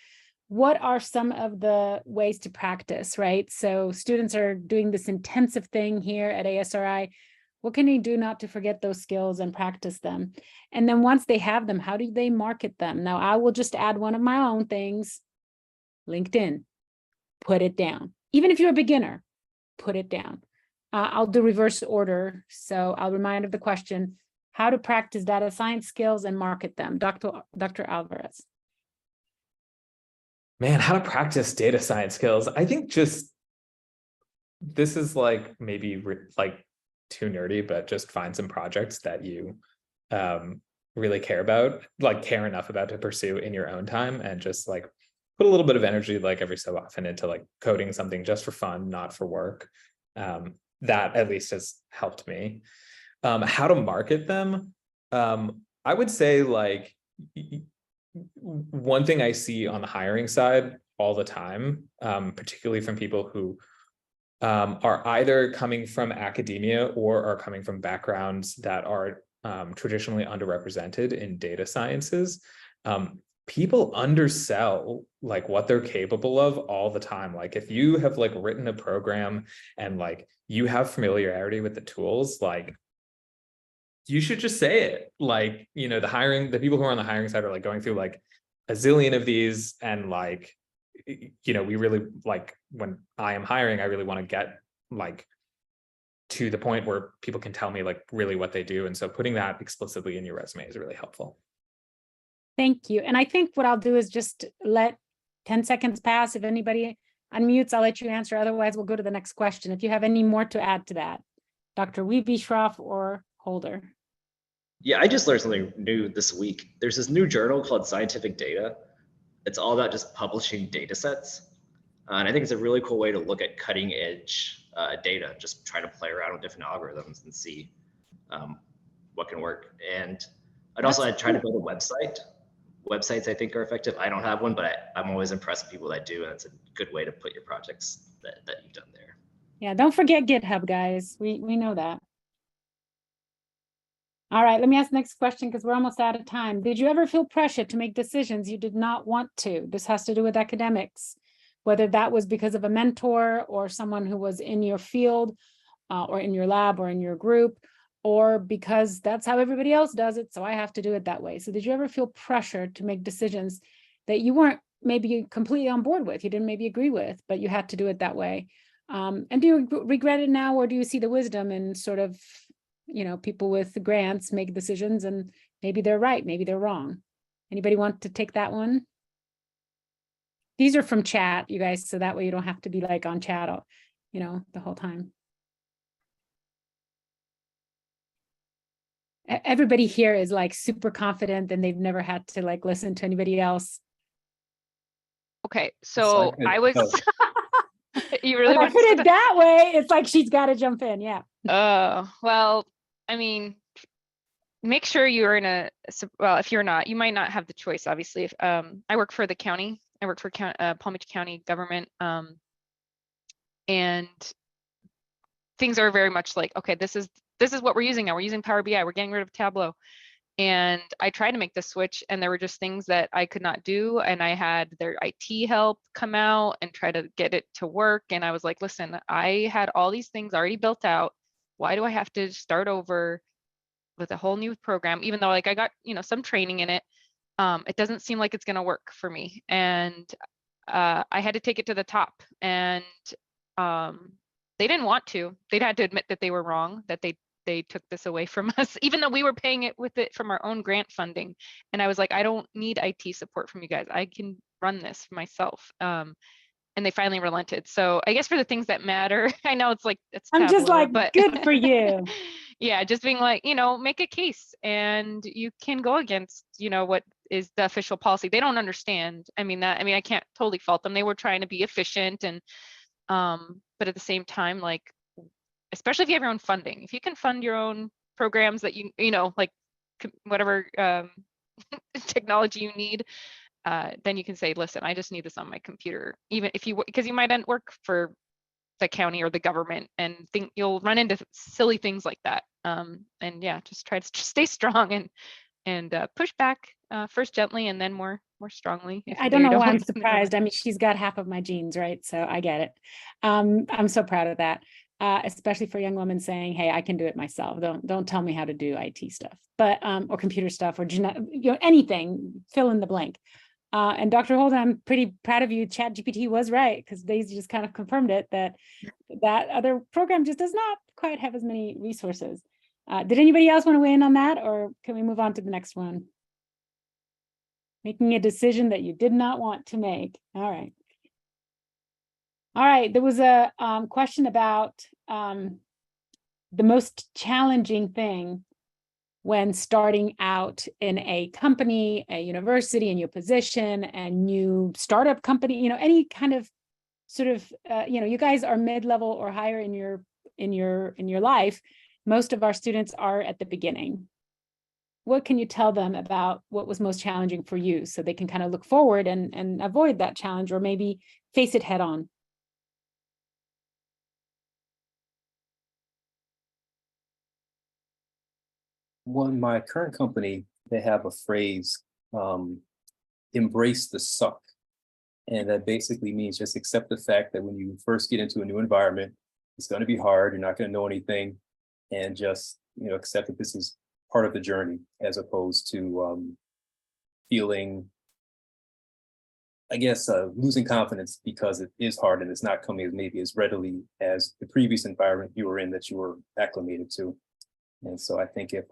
What are some of the ways to practice, right? So students are doing this intensive thing here at ASRI. What can they do not to forget those skills and practice them? And then once they have them, how do they market them? Now, I will just add one of my own things. LinkedIn, put it down. Even if you're a beginner, put it down. I'll do reverse order. So I'll remind of the question, how to practice data science skills and market them. Dr. Alvarez. Man, how to practice data science skills. I think this is like maybe like too nerdy, but just find some projects that you really care about, like care enough about to pursue in your own time, and just like put a little bit of energy like every so often into like coding something just for fun, not for work. That at least has helped me. How to market them. I would say like one thing I see on the hiring side all the time, particularly from people who are either coming from academia or are coming from backgrounds that are traditionally underrepresented in data sciences. People undersell like what they're capable of all the time. Like if you have like written a program and like you have familiarity with the tools, like you should just say it. Like, the people who are on the hiring side are like going through like a zillion of these, and like, we really like, when I am hiring, I really want to get like to the point where people can tell me like really what they do. And so putting that explicitly in your resume is really helpful. Thank you. And I think what I'll do is just let 10 seconds pass. If anybody unmutes, I'll let you answer. Otherwise, we'll go to the next question. If you have any more to add to that, Dr. Weavy, Schroff, or Holder. Yeah, I just learned something new this week. There's this new journal called Scientific Data. It's all about just publishing data sets. And I think it's a really cool way to look at cutting edge data, just trying to play around with different algorithms and see what can work. And I'd try to build a website. Websites I think are effective. I don't have one, but I'm always impressed with people that do. And it's a good way to put your projects that you've done there. Yeah, don't forget GitHub, guys. We know that. All right, let me ask the next question because we're almost out of time. Did you ever feel pressure to make decisions you did not want to? This has to do with academics, whether that was because of a mentor or someone who was in your field or in your lab or in your group, or because that's how everybody else does it, so I have to do it that way. So did you ever feel pressure to make decisions that you weren't maybe completely on board with, you didn't maybe agree with, but you had to do it that way? And do you regret it now, or do you see the wisdom in sort of, people with grants make decisions and maybe they're right, maybe they're wrong? Anybody want to take that one? These are from chat, you guys, so that way you don't have to be like on chat, the whole time. Everybody here is like super confident and they've never had to like listen to anybody else. Okay, so I was, you really When I want put to it that way, it's like she's got to jump in, yeah. well, I mean, make sure you're in well, if you're not, you might not have the choice, obviously. If I work for the county, I work for Palm Beach County government, and things are very much like, okay, this is what we're using now. We're using Power BI. We're getting rid of Tableau. And I tried to make the switch, and there were just things that I could not do. And I had their IT help come out and try to get it to work. And I was like, listen, I had all these things already built out. Why do I have to start over with a whole new program? Even though like I got, some training in it, it doesn't seem like it's going to work for me. And I had to take it to the top, and they didn't want to. They'd had to admit that they were wrong, that they took this away from us, even though we were paying it with it from our own grant funding. And I was like, I don't need IT support from you guys. I can run this myself. And they finally relented. So I guess for the things that matter, I know it's I'm just taboo, like, but good for you. yeah, just being like, make a case, and you can go against, what is the official policy. They don't understand. I can't totally fault them. They were trying to be efficient, and but at the same time, like, especially if you have your own funding, if you can fund your own programs that like whatever technology you need, then you can say, listen, I just need this on my computer, even if because you might work for the county or the government and think you'll run into silly things like that. And yeah, just try to stay strong and push back first gently and then more strongly. I don't know why I'm surprised. I mean, she's got half of my genes, right? So I get it. I'm so proud of that, especially for a young woman saying, hey, I can do it myself. Don't tell me how to do IT stuff, but or computer stuff or anything, fill in the blank. And Dr. Holden, I'm pretty proud of you. ChatGPT was right, because Daisy just kind of confirmed it, that other program just does not quite have as many resources. Did anybody else want to weigh in on that, or can we move on to the next one? Making a decision that you did not want to make. All right. All right, there was a question about the most challenging thing when starting out in a company, a university, a new position, a new startup company, any kind of sort of, you guys are mid-level or higher in your life. Most of our students are at the beginning. What can you tell them about what was most challenging for you, so they can kind of look forward and avoid that challenge, or maybe face it head on? Well, in my current company, they have a phrase, embrace the suck. And that basically means just accept the fact that when you first get into a new environment, it's going to be hard. You're not going to know anything, and just, accept that this is part of the journey, as opposed to feeling, I guess, losing confidence because it is hard and it's not coming maybe as readily as the previous environment you were in that you were acclimated to. And so I think if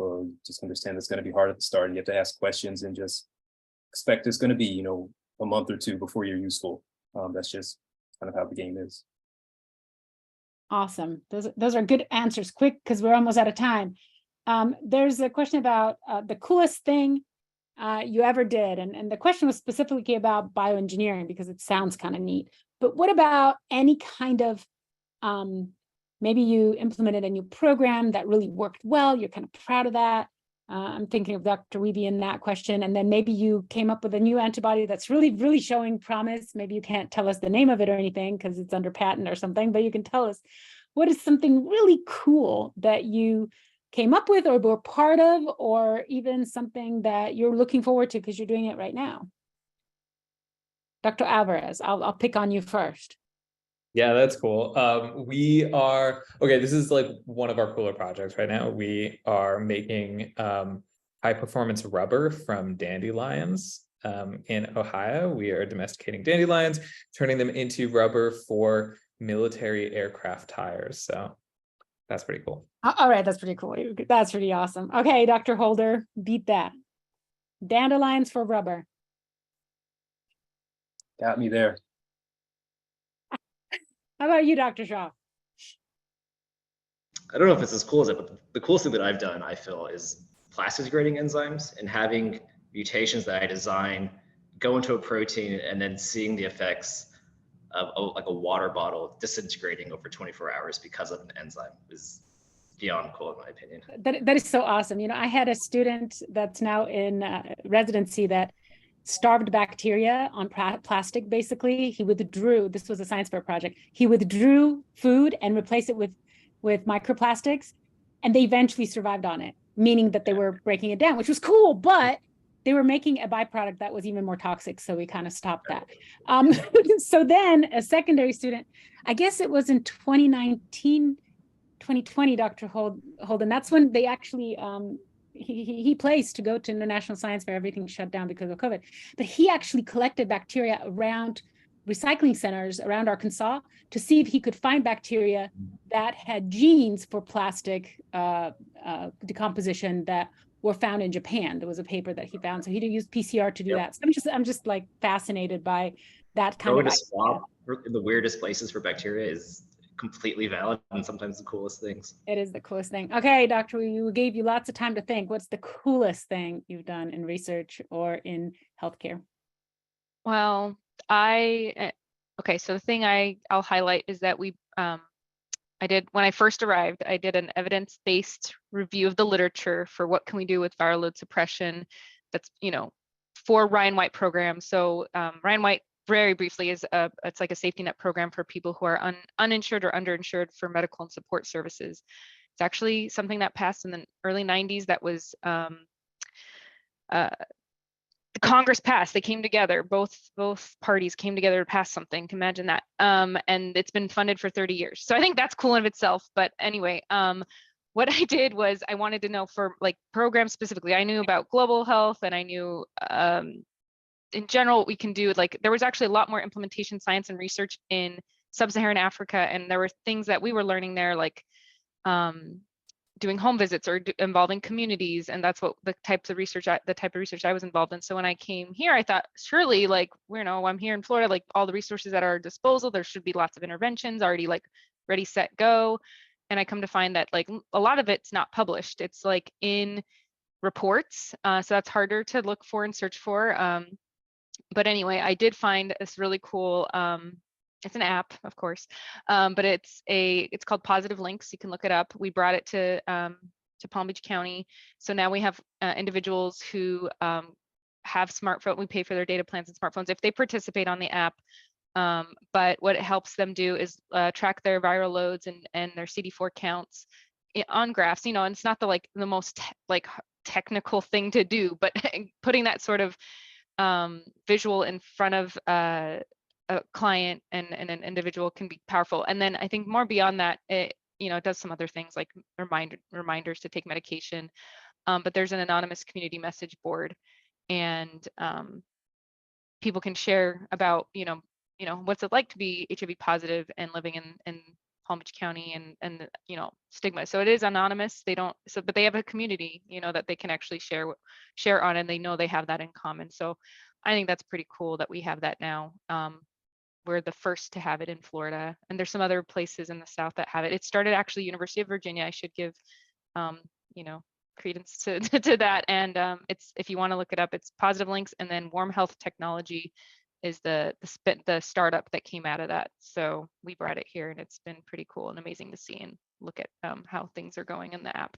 just understand it's going to be hard at the start, and you have to ask questions and just expect it's going to be, a month or two before you're useful. That's just kind of how the game is. Awesome. Those are good answers. Quick, because we're almost out of time. There's a question about the coolest thing you ever did. And the question was specifically about bioengineering because it sounds kind of neat. But what about any kind of, maybe you implemented a new program that really worked well, you're kind of proud of that. I'm thinking of Dr. Wiebe in that question. And then maybe you came up with a new antibody that's really, really showing promise. Maybe you can't tell us the name of it or anything because it's under patent or something, but you can tell us what is something really cool that you came up with or were part of, or even something that you're looking forward to because you're doing it right now. Dr. Alvarez, I'll pick on you first. Yeah, that's cool. We are, okay, this is like one of our cooler projects right now. We are making high performance rubber from dandelions in Ohio. We are domesticating dandelions, turning them into rubber for military aircraft tires. So that's pretty cool. All right, that's pretty cool. That's pretty awesome. Okay, Dr. Holder, beat that. Dandelions for rubber. Got me there. How about you, Dr. Shaw? I don't know if it's as cool as it, but the coolest thing that I've done, I feel, is plastic degrading enzymes and having mutations that I design go into a protein and then seeing the effects of like a water bottle disintegrating over 24 hours because of an enzyme is beyond cool in my opinion. That is so awesome. You know, I had a student that's now in residency that starved bacteria on plastic. Basically, he withdrew, this was a science fair project, he withdrew food and replaced it with microplastics, and they eventually survived on it, meaning that they were breaking it down, which was cool, but they were making a byproduct that was even more toxic, so we kind of stopped that. So then a secondary student, I guess it was in 2019, 2020, Dr. Holden, that's when they actually, he placed to go to International Science Fair, everything shut down because of COVID, but he actually collected bacteria around recycling centers around Arkansas to see if he could find bacteria that had genes for plastic decomposition that were found in Japan. There was a paper that he found, so he did use PCR to do that. So I'm just like fascinated by that kind Going of to swap in the weirdest places for bacteria is completely valid and sometimes the coolest things. It is the coolest thing. Okay, Doctor, we gave you lots of time to think. What's the coolest thing you've done in research or in healthcare? Well, okay, so the thing I'll highlight is that I did, when I first arrived, I did an evidence-based review of the literature for what can we do with viral load suppression that's, for Ryan White programs. So Ryan White, very briefly, is it's like a safety net program for people who are uninsured or underinsured for medical and support services. It's actually something that passed in the early 90s that was the Congress passed. They came together, both parties came together to pass something. Imagine that. And it's been funded for 30 years. So I think that's cool in of itself. But anyway, what I did was I wanted to know for like programs specifically. I knew about global health and I knew in general what we can do. Like there was actually a lot more implementation science and research in sub-Saharan Africa, and there were things that we were learning there, like doing home visits or involving communities, and that's what the type of research I was involved in. So when I came here, I thought surely, like, I'm here in Florida, like all the resources at our disposal, there should be lots of interventions already, like ready, set, go. And I come to find that like a lot of it's not published. It's like in reports, so that's harder to look for and search for. But anyway, I did find this really cool. It's an app, of course, but it's called Positive Links. You can look it up. We brought it to Palm Beach County. So now we have individuals who have smartphone. We pay for their data plans and smartphones if they participate on the app. But what it helps them do is track their viral loads and their CD4 counts on graphs. And it's not the most technical thing to do, but putting that sort of visual in front of a client and an individual can be powerful. And then I think more beyond that, it does some other things like reminders to take medication. But there's an anonymous community message board, and people can share about what's it like to be HIV positive and living in Palm Beach County and stigma. So it is anonymous. But they have a community that they can actually share on, and they know they have that in common. So I think that's pretty cool that we have that now. We're the first to have it in Florida, and there's some other places in the South that have it. It started actually University of Virginia. I should give credence to, to that. And it's, if you want to look it up, it's Positive Links, and then Warm Health Technology is the startup that came out of that. So we brought it here, and it's been pretty cool and amazing to see and look at how things are going in the app.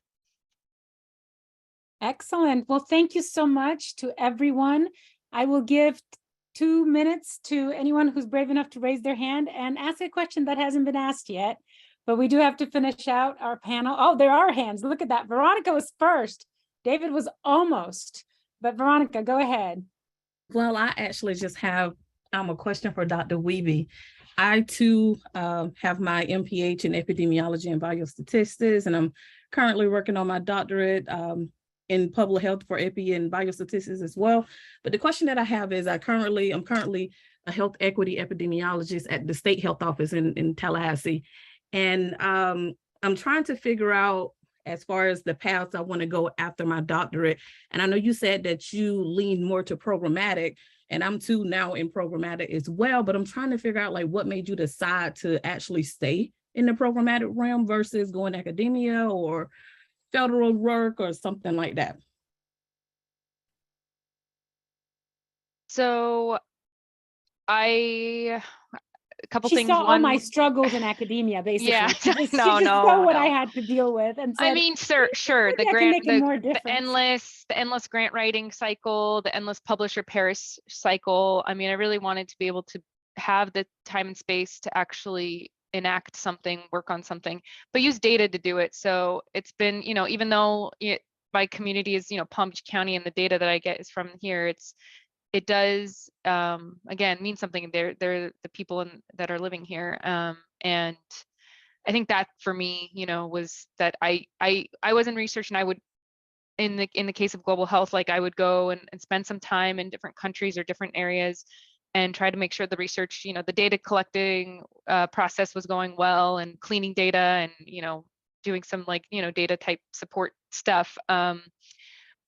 Excellent. Well, thank you so much to everyone. I will give 2 minutes to anyone who's brave enough to raise their hand and ask a question that hasn't been asked yet. But we do have to finish out our panel. Oh, there are hands. Look at that. Veronica was first. David was almost. But Veronica, go ahead. Well, I actually just have a question for Dr. Wiebe. I too have my MPH in epidemiology and biostatistics, and I'm currently working on my doctorate in public health for epi and biostatistics as well. But the question that I have is, I'm currently a health equity epidemiologist at the state health office in Tallahassee. And I'm trying to figure out, as far as the paths I want to go after my doctorate. And I know you said that you lean more to programmatic, and I'm too now in programmatic as well, but I'm trying to figure out like what made you decide to actually stay in the programmatic realm versus going to academia or federal work or something like that. So a couple She things. saw all One, my struggles in academia, basically. yeah, She just no, saw what no. I had to deal with and said, I mean, sure, maybe the I can grant, make a more the difference. endless grant writing cycle, the endless publisher Paris cycle. I mean, I really wanted to be able to have the time and space to actually enact something, work on something, but use data to do it. So it's been, you know, even though my community is, you know, Palm Beach County, and the data that I get is from here, it does again mean something. They're the people that are living here, and I think that for me, you know, was that I was in research, and I would, in the case of global health, like I would go and spend some time in different countries or different areas and try to make sure the research, you know, the data collecting process was going well, and cleaning data, and, you know, doing some like, you know, data type support stuff.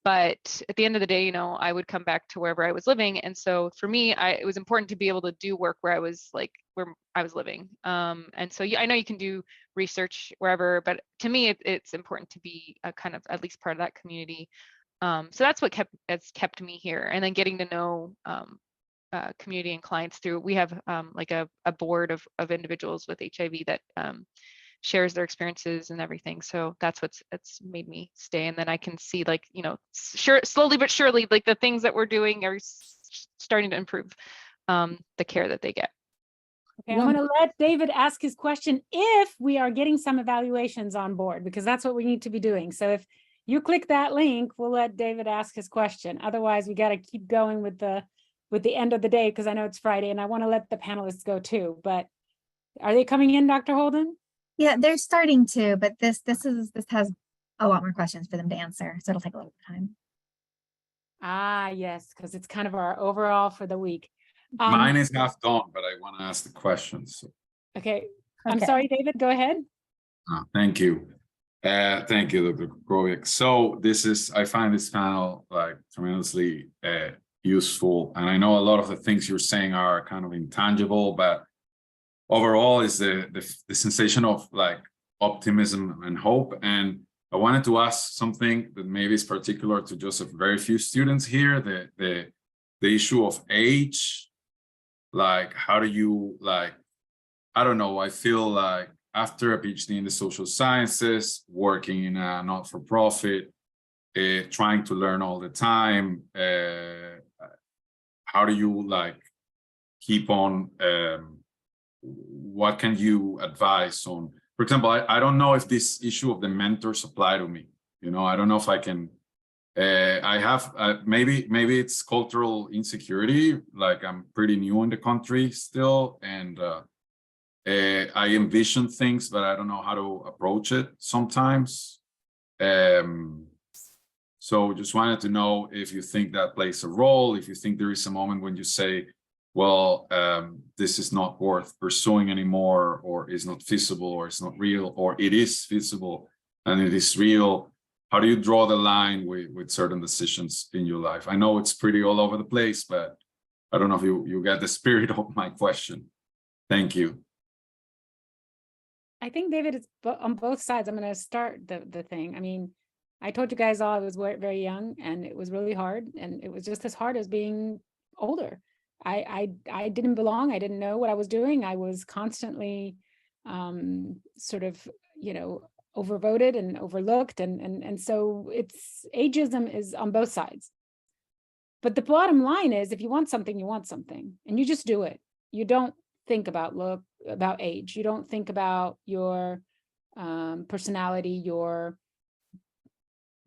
But at the end of the day, you know, I would come back to wherever I was living. And so for me, it was important to be able to do work where I was living. And so I know you can do research wherever, but to me, it's important to be a kind of at least part of that community. So that's what has kept me here. And then getting to know community and clients through, we have like a board of individuals with HIV that shares their experiences and everything. So that's it's made me stay. And then I can see, like, you know, slowly but surely, like the things that we're doing are starting to improve the care that they get. Okay, I'm going to let David ask his question if we are getting some evaluations on board, because that's what we need to be doing. So if you click that link, we'll let David ask his question. Otherwise, we got to keep going with the end of the day, because I know it's Friday and I want to let the panelists go too. But are they coming in, Dr. Holden? Yeah, they're starting to, but this has a lot more questions for them to answer, so it'll take a little bit of time. Ah, yes, because it's kind of our overall for the week. Mine is half done, but I want to ask the questions. Okay, I'm sorry, David, go ahead. Thank you. Thank you, Dr. Kroviak. So I find this panel like tremendously useful. And I know a lot of the things you're saying are kind of intangible, but overall is the sensation of like optimism and hope. And I wanted to ask something that maybe is particular to just a very few students here, the issue of age. Like, how do you, like, I don't know, I feel like after a PhD in the social sciences, working in a not-for-profit, trying to learn all the time, how do you like keep on, what can you advise on? For example, I don't know if this issue of the mentors apply to me. You know, I don't know if I can, I have, maybe it's cultural insecurity, like I'm pretty new in the country still, and I envision things, but I don't know how to approach it sometimes. So just wanted to know if you think that plays a role, if you think there is a moment when you say, well, this is not worth pursuing anymore, or is not feasible, or it's not real, or it is feasible and it is real. How do you draw the line with certain decisions in your life? I know it's pretty all over the place, but I don't know if you get the spirit of my question. Thank you. I think, David, it's on both sides. I'm going to start the thing. I mean, I told you guys all I was very young, and it was really hard, and it was just as hard as being older. I didn't belong. I didn't know what I was doing. I was constantly sort of, overvoted and overlooked, and so it's ageism is on both sides. But the bottom line is, if you want something, you want something, and you just do it. You don't think about age. You don't think about your personality, your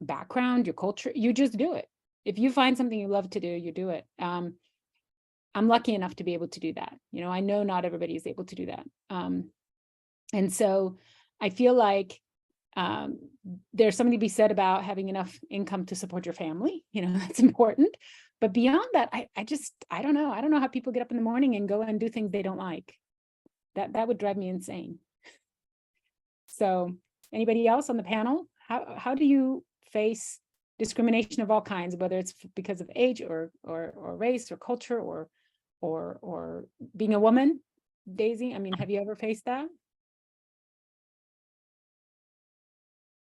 background, your culture. You just do it. If you find something you love to do, you do it. I'm lucky enough to be able to do that. I know not everybody is able to do that. And so I feel like there's something to be said about having enough income to support your family. That's important. But beyond that, I don't know. I don't know how people get up in the morning and go and do things they don't like. That would drive me insane. So anybody else on the panel? How do you face discrimination of all kinds, whether it's because of age or race or culture or being a woman? Daisy, have you ever faced that?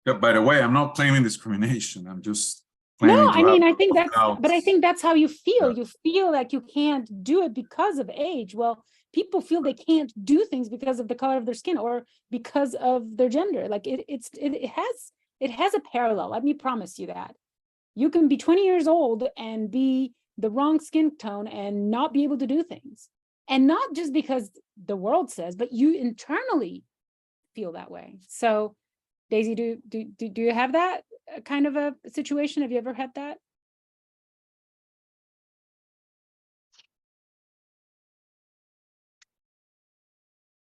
Yeah, by the way, I'm not claiming discrimination. I'm just No, claiming I think that's, out. but I think that's how you feel. Yeah. You feel like you can't do it because of age. Well, people feel they can't do things because of the color of their skin or because of their gender. Like it has a parallel. Let me promise you that. You can be 20 years old and be the wrong skin tone and not be able to do things. And not just because the world says, but you internally feel that way. So Daisy, do you have that kind of a situation? Have you ever had that?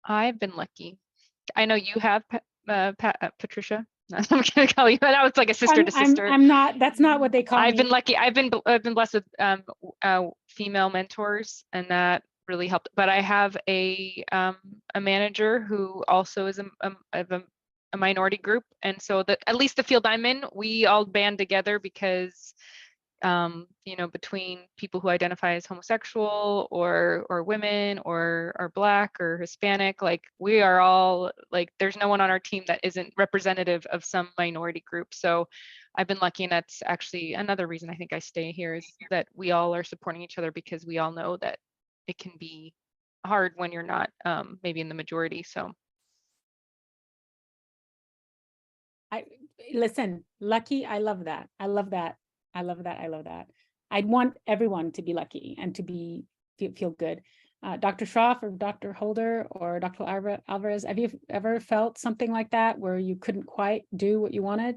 I've been lucky. I know you have, Patricia. I'm gonna call you, but I was like a sister to sister. I'm not. That's not what they call me. I've been lucky. I've been blessed with female mentors, and that really helped. But I have a manager who also is a minority group, and so that at least the field I'm in, we all band together because between people who identify as homosexual or women or are Black or Hispanic, like we are all like, there's no one on our team that isn't representative of some minority group. So I've been lucky, and that's actually another reason I think I stay here, is that we all are supporting each other, because we all know that it can be hard when you're not maybe in the majority. So listen, lucky. I love that. I love that. I love that. I love that. I'd want everyone to be lucky and to feel good. Dr. Schroff or Dr. Holder or Dr. Alvarez, have you ever felt something like that where you couldn't quite do what you wanted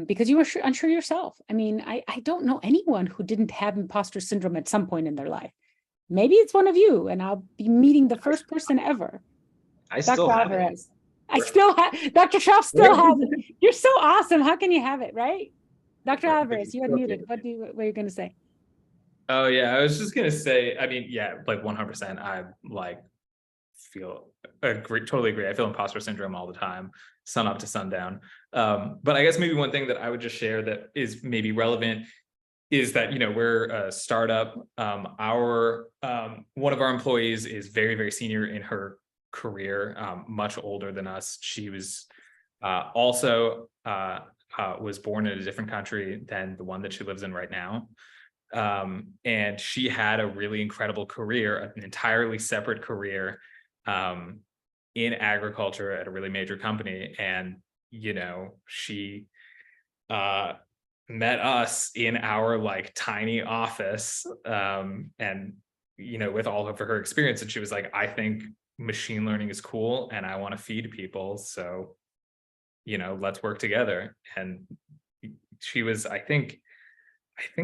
because you were unsure yourself? I don't know anyone who didn't have imposter syndrome at some point in their life. Maybe it's one of you, and I'll be meeting the first person ever. I still have it. I still have, Dr. Schroff still has it. You're so awesome. How can you have it, right? Dr. Alvarez, you unmuted. What are you going to say? Oh yeah, I was just gonna say, yeah, like 100%. I totally agree. I feel imposter syndrome all the time, sun up to sundown. But I guess maybe one thing that I would just share that is maybe relevant is that, we're a startup. One of our employees is very, very senior in her career, much older than us. She was also was born in a different country than the one that she lives in right now. And she had a really incredible career, an entirely separate career in agriculture at a really major company. And, she met us in our like tiny office and, with all of her experience. And she was like, I think machine learning is cool and I want to feed people. So let's work together. And she was, I think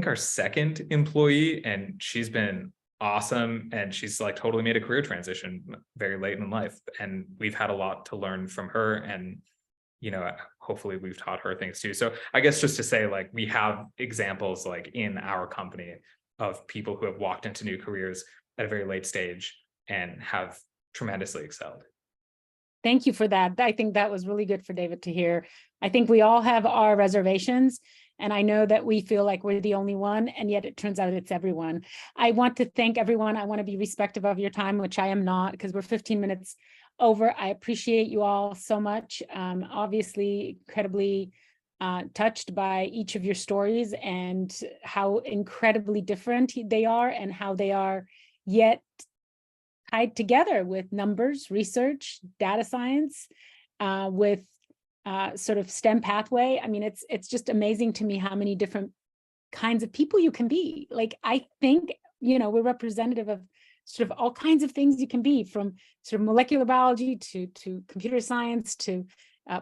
our second employee, and she's been awesome. And she's like totally made a career transition very late in life. And we've had a lot to learn from her. And, hopefully we've taught her things too. So I guess just to say, like, we have examples like in our company of people who have walked into new careers at a very late stage and have tremendously excelled. Thank you for that. I think that was really good for David to hear. I think we all have our reservations, and I know that we feel like we're the only one, and yet it turns out it's everyone. I want to thank everyone. I want to be respectful of your time, which I am not, because we're 15 minutes over. I appreciate you all so much. Obviously, incredibly touched by each of your stories and how incredibly different they are and how they are yet tied together with numbers, research, data science, with sort of STEM pathway. I mean, it's just amazing to me how many different kinds of people you can be. Like, I think, you know, we're representative of sort of all kinds of things you can be, from sort of molecular biology to computer science to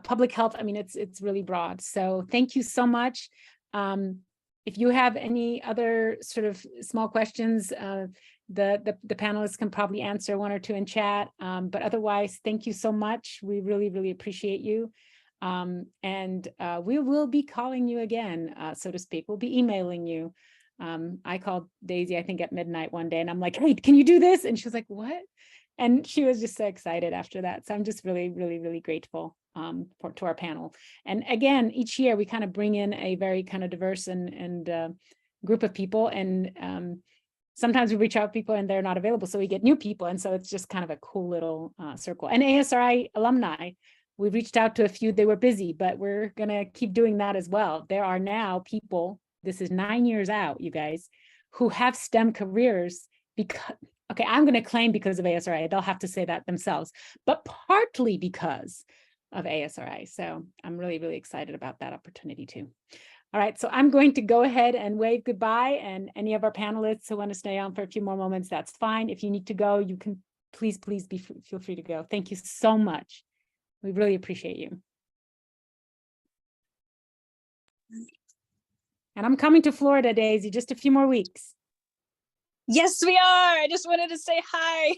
public health. I mean, it's really broad. So thank you so much. If you have any other sort of small questions, the panelists can probably answer one or two in chat. But otherwise, thank you so much. We really, really appreciate you. And we will be calling you again, so to speak. We'll be emailing you. I called Daisy, I think at midnight one day, and I'm like, hey, can you do this? And she was like, what? And she was just so excited after that. So I'm just really, really, really grateful to our panel. And again, each year we kind of bring in a very kind of diverse and group of people. And sometimes we reach out to people and they're not available, so we get new people. And so it's just kind of a cool little circle. And ASRI alumni, we reached out to a few, they were busy, but we're gonna keep doing that as well. There are now people, this is 9 years out, you guys, who have STEM careers because, okay, I'm gonna claim because of ASRI, they'll have to say that themselves, but partly because of ASRI. So I'm really, really excited about that opportunity too. All right, so I'm going to go ahead and wave goodbye, and any of our panelists who want to stay on for a few more moments, that's fine. If you need to go, you can please feel free to go. Thank you so much. We really appreciate you. And I'm coming to Florida, Daisy, just a few more weeks. Yes, we are. I just wanted to say hi.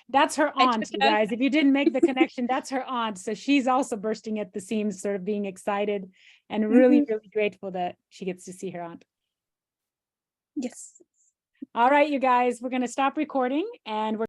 That's her aunt, just you had- guys. If you didn't make the connection, that's her aunt. So she's also bursting at the seams, sort of being excited and really, really grateful that she gets to see her aunt. Yes. All right, you guys, we're going to stop recording and we're